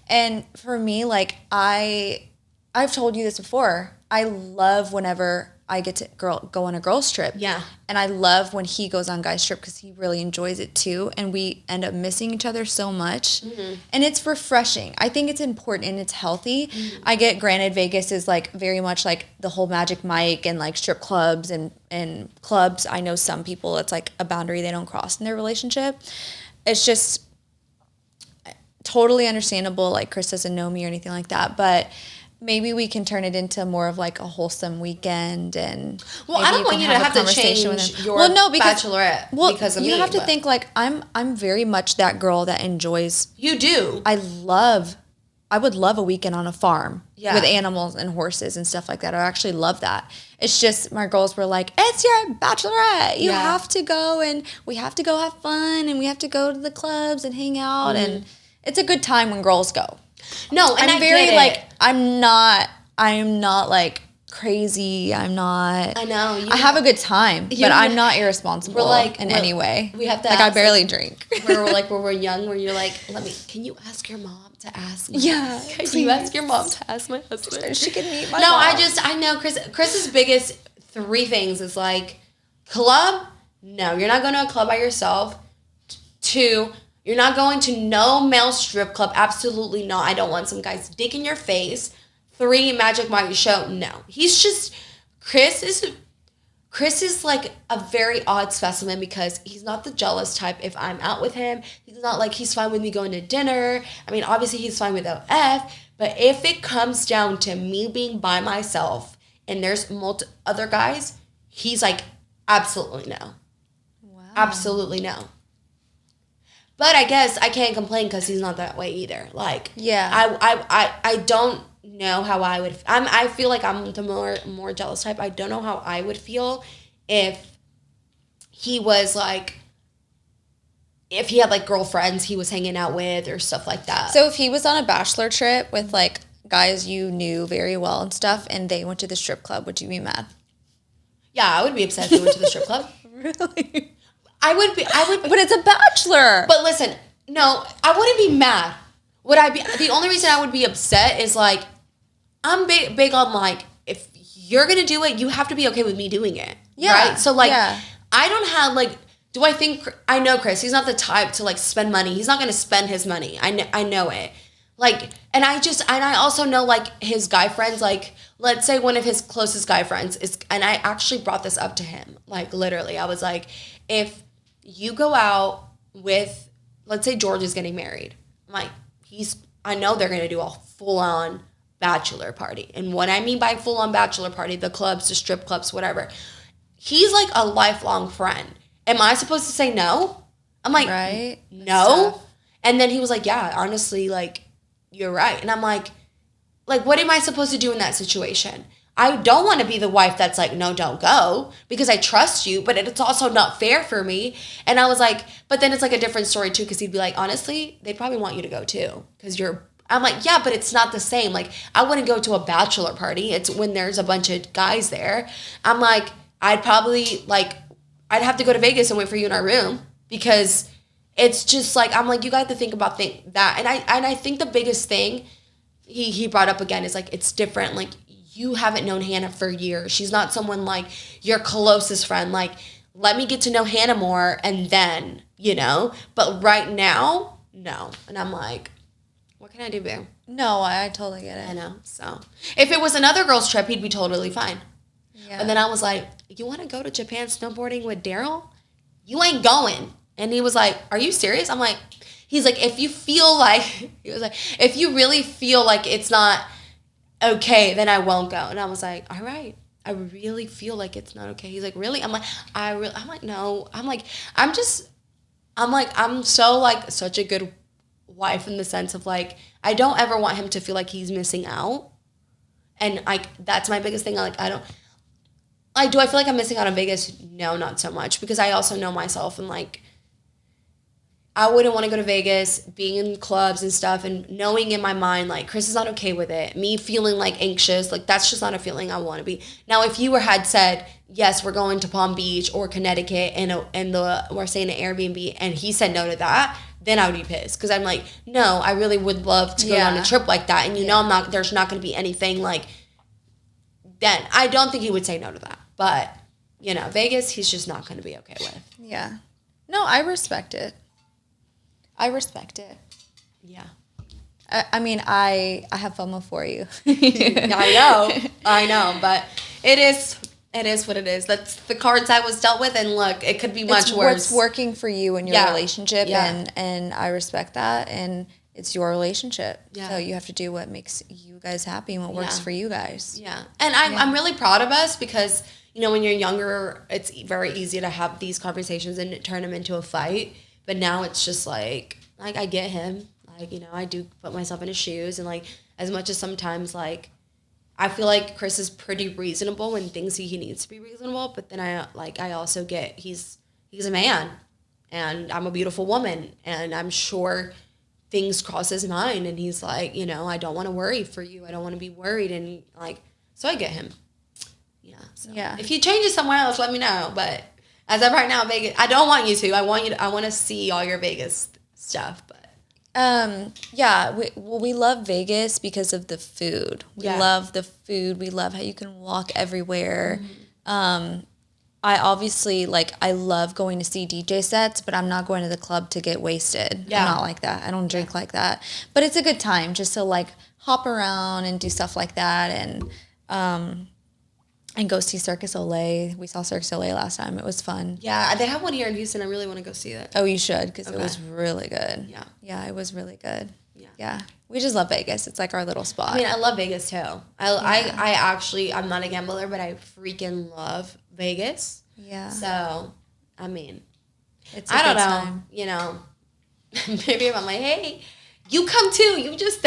And for me, like, I've told you this before. I love whenever I get to go on a girls trip. Yeah. And I love when he goes on guys trip because he really enjoys it too. And we end up missing each other so much. Mm-hmm. And it's refreshing. I think it's important and it's healthy. Mm-hmm. I get, granted, Vegas is like very much like the whole Magic Mike and like strip clubs and clubs. I know some people, it's like a boundary they don't cross in their relationship. It's just totally understandable. Like, Chris doesn't know me or anything like that. But maybe we can turn it into more of like a wholesome weekend, and I don't want you to have to change your bachelorette because of me. You have to think like I'm very much that girl that enjoys. You do. I love I would love a weekend on a farm with Yeah. animals and horses and stuff like that. I actually love that. It's just my girls were like, it's your bachelorette. You have to go, and we have to go have fun, and we have to go to the clubs and hang out. And it's a good time when girls go. No, and I'm I very get like, it. I am not like crazy. I'm not. I know. I have a good time, but I'm not irresponsible in any way. We have to like, I barely drink. Where we're young, where you're like, can you ask your mom to ask me? Yeah, Can you ask your mom to ask my husband? She can meet my No, mom. I know Chris's biggest 3 things is like, club, no, you're not going to a club by yourself. 2, you're not going to no male strip club. Absolutely not. I don't want some guy's dick in your face. 3, Magic Mike show. No. He's just, Chris is like a very odd specimen because he's not the jealous type if I'm out with him. He's not like, he's fine with me going to dinner. I mean, obviously he's fine with OF, but if it comes down to me being by myself and there's other guys, he's like, absolutely no. Wow. Absolutely no. But I guess I can't complain because he's not that way either. Like, yeah, I don't know how I would. I feel like I'm the more jealous type. I don't know how I would feel if he was like, if he had like girlfriends he was hanging out with or stuff like that. So if he was on a bachelor trip with like guys you knew very well and stuff, and they went to the strip club, would you be mad? Yeah, I would be upset if he went to the strip club. Really? I would be. But it's a bachelor. But listen, no, I wouldn't be mad. Would I be? The only reason I would be upset is like, I'm big on like, if you're gonna do it, you have to be okay with me doing it. Yeah. Right. So like, I don't have like. Do I think I know Chris? He's not the type to like spend money. He's not gonna spend his money. I know it. Like, and I also know like his guy friends. Like, let's say one of his closest guy friends is, and I actually brought this up to him. Like, literally, I was like, if you go out with, let's say George is getting married. I'm like, I know they're going to do a full-on bachelor party. And what I mean by full-on bachelor party, the clubs, the strip clubs, whatever. He's like a lifelong friend. Am I supposed to say no? I'm like, right? No. And then he was like, yeah, honestly, like, you're right. And I'm like, what am I supposed to do in that situation? I don't want to be the wife that's like, no, don't go because I trust you, but it's also not fair for me. And I was like, but then it's like a different story too, because he'd be like, honestly, they probably want you to go too because I'm like, yeah, but it's not the same. Like, I wouldn't go to a bachelor party. It's when there's a bunch of guys there. I'm like, I'd have to go to Vegas and wait for you in our room because it's just like, I'm like, you got to think about that. And I think the biggest thing he brought up again is like, it's different. Like, you haven't known Hannah for years. She's not someone like your closest friend. Like, let me get to know Hannah more and then, But right now, no. And I'm like, what can I do, boo? No, I totally get it. I know. So if it was another girl's trip, he'd be totally fine. Yeah. And then I was like, you want to go to Japan snowboarding with Daryl? You ain't going. And he was like, are you serious? I'm like, he's like, if you feel like, he was like, if you really feel like it's not okay, then I won't go. And I was like, all right, I really feel like it's not okay. He's like, really? I'm like, I'm like, no. I'm so like such a good wife in the sense of like, I don't ever want him to feel like he's missing out. And like, that's my biggest thing. Like, do I feel like I'm missing out on Vegas? No, not so much because I also know myself and like, I wouldn't want to go to Vegas, being in clubs and stuff and knowing in my mind, like, Chris is not okay with it. Me feeling, like, anxious, like, that's just not a feeling I want to be. Now, if you had said, yes, we're going to Palm Beach or Connecticut and we're staying at Airbnb and he said no to that, then I would be pissed. Because I'm like, no, I really would love to go on a trip like that. And there's not going to be anything, like, then. I don't think he would say no to that. But, Vegas, he's just not going to be okay with. Yeah. No, I respect it. Yeah. I mean, I have FOMO for you. I know, but it is what it is. That's the cards I was dealt with, and look, it could be much worse. What's working for you in your relationship, and I respect that, and it's your relationship. Yeah. So you have to do what makes you guys happy and what works for you guys. Yeah, and I'm really proud of us because, when you're younger, it's very easy to have these conversations and turn them into a fight. But now it's just like I get him. Like, you know, I do put myself in his shoes, and like as much as sometimes like I feel like Chris is pretty reasonable when things he needs to be reasonable, but then I also get he's a man and I'm a beautiful woman, and I'm sure things cross his mind, and he's like, you know, I don't want to worry for you. I don't want to be worried, and like, so I get him. Yeah. So Yeah. if he changes somewhere else, let me know. But as of right now, Vegas, I don't want you to. I want to see all your Vegas stuff, but. Yeah, we love Vegas because of the food. We Yeah. love the food. We love how you can walk everywhere. I obviously, like, I love going to see DJ sets, but I'm not going to the club to get wasted. Yeah. I'm not like that. I don't drink like that. But it's a good time just to, like, hop around and do stuff like that, and go see Circus Olay. We saw Circus Olay last time. It was fun. Yeah, they have one here in Houston. I really want to go see it. Oh, you should, because it Okay. was really good. Yeah. Yeah, it was really good. Yeah. Yeah. We just love Vegas. It's like our little spot. I mean, I love Vegas too. I actually, I'm not a gambler, but I freaking love Vegas. Yeah. So, I mean, It's a I don't good know. time. You know, maybe if I'm like, hey, you come too. You just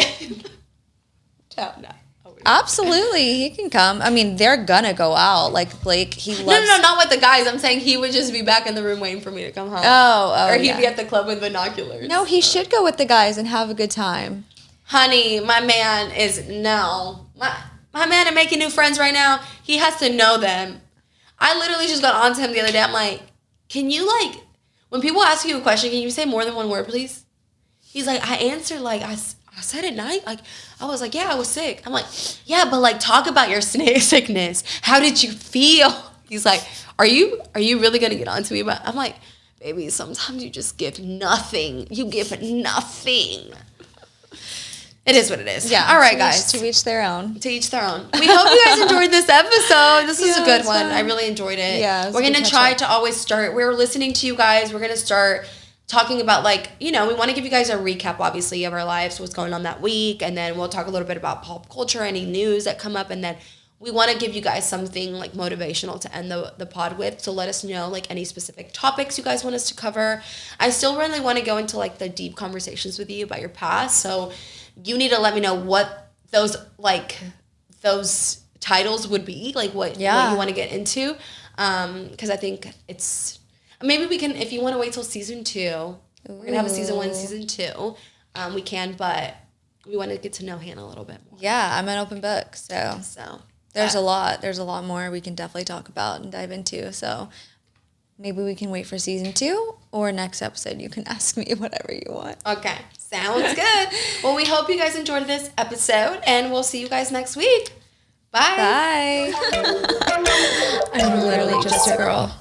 no. Absolutely. He can come. I mean, they're gonna go out. Like Blake, he loves No, not with the guys. I'm saying he would just be back in the room waiting for me to come home. Oh, or he'd yeah. be at the club with binoculars. No, he should go with the guys and have a good time. Honey, my man is no. My man is making new friends right now. He has to know them. I literally just got on to him the other day. I'm like, can you, like, when people ask you a question, can you say more than one word, please? He's like, I answered, like, I said at night. Like, I was like, yeah, I was sick. I'm like, yeah, but, like, talk about your sickness. How did you feel? He's like, are you really going to get on to me? But I'm like, baby, sometimes you just give nothing. You give nothing. It is what it is. Yeah. All right, guys. To each their own. To each their own. We hope you guys enjoyed this episode. This was Yeah, a it good was one. fun. I really enjoyed it. Yeah, it was we're a good going to catch try up. to always start. We're listening to you guys. We're going to start talking about, like, you know, we want to give you guys a recap, obviously, of our lives, what's going on that week. And then we'll talk a little bit about pop culture, any news that come up. And then we want to give you guys something, like, motivational to end the pod with. So let us know, like, any specific topics you guys want us to cover. I still really want to go into, like, the deep conversations with you about your past. So you need to let me know what those titles would be, like what you want to get into, because I think it's maybe we can, if you want to wait till season 2, we're gonna have a season 1, season 2, we can, but we want to get to know Hannah a little bit more. Yeah, I'm an open book, so there's a lot more we can definitely talk about and dive into. So maybe we can wait for season 2, or next episode you can ask me whatever you want. Okay, sounds good. Well, we hope you guys enjoyed this episode, and we'll see you guys next week. Bye. Bye. I'm literally just a girl.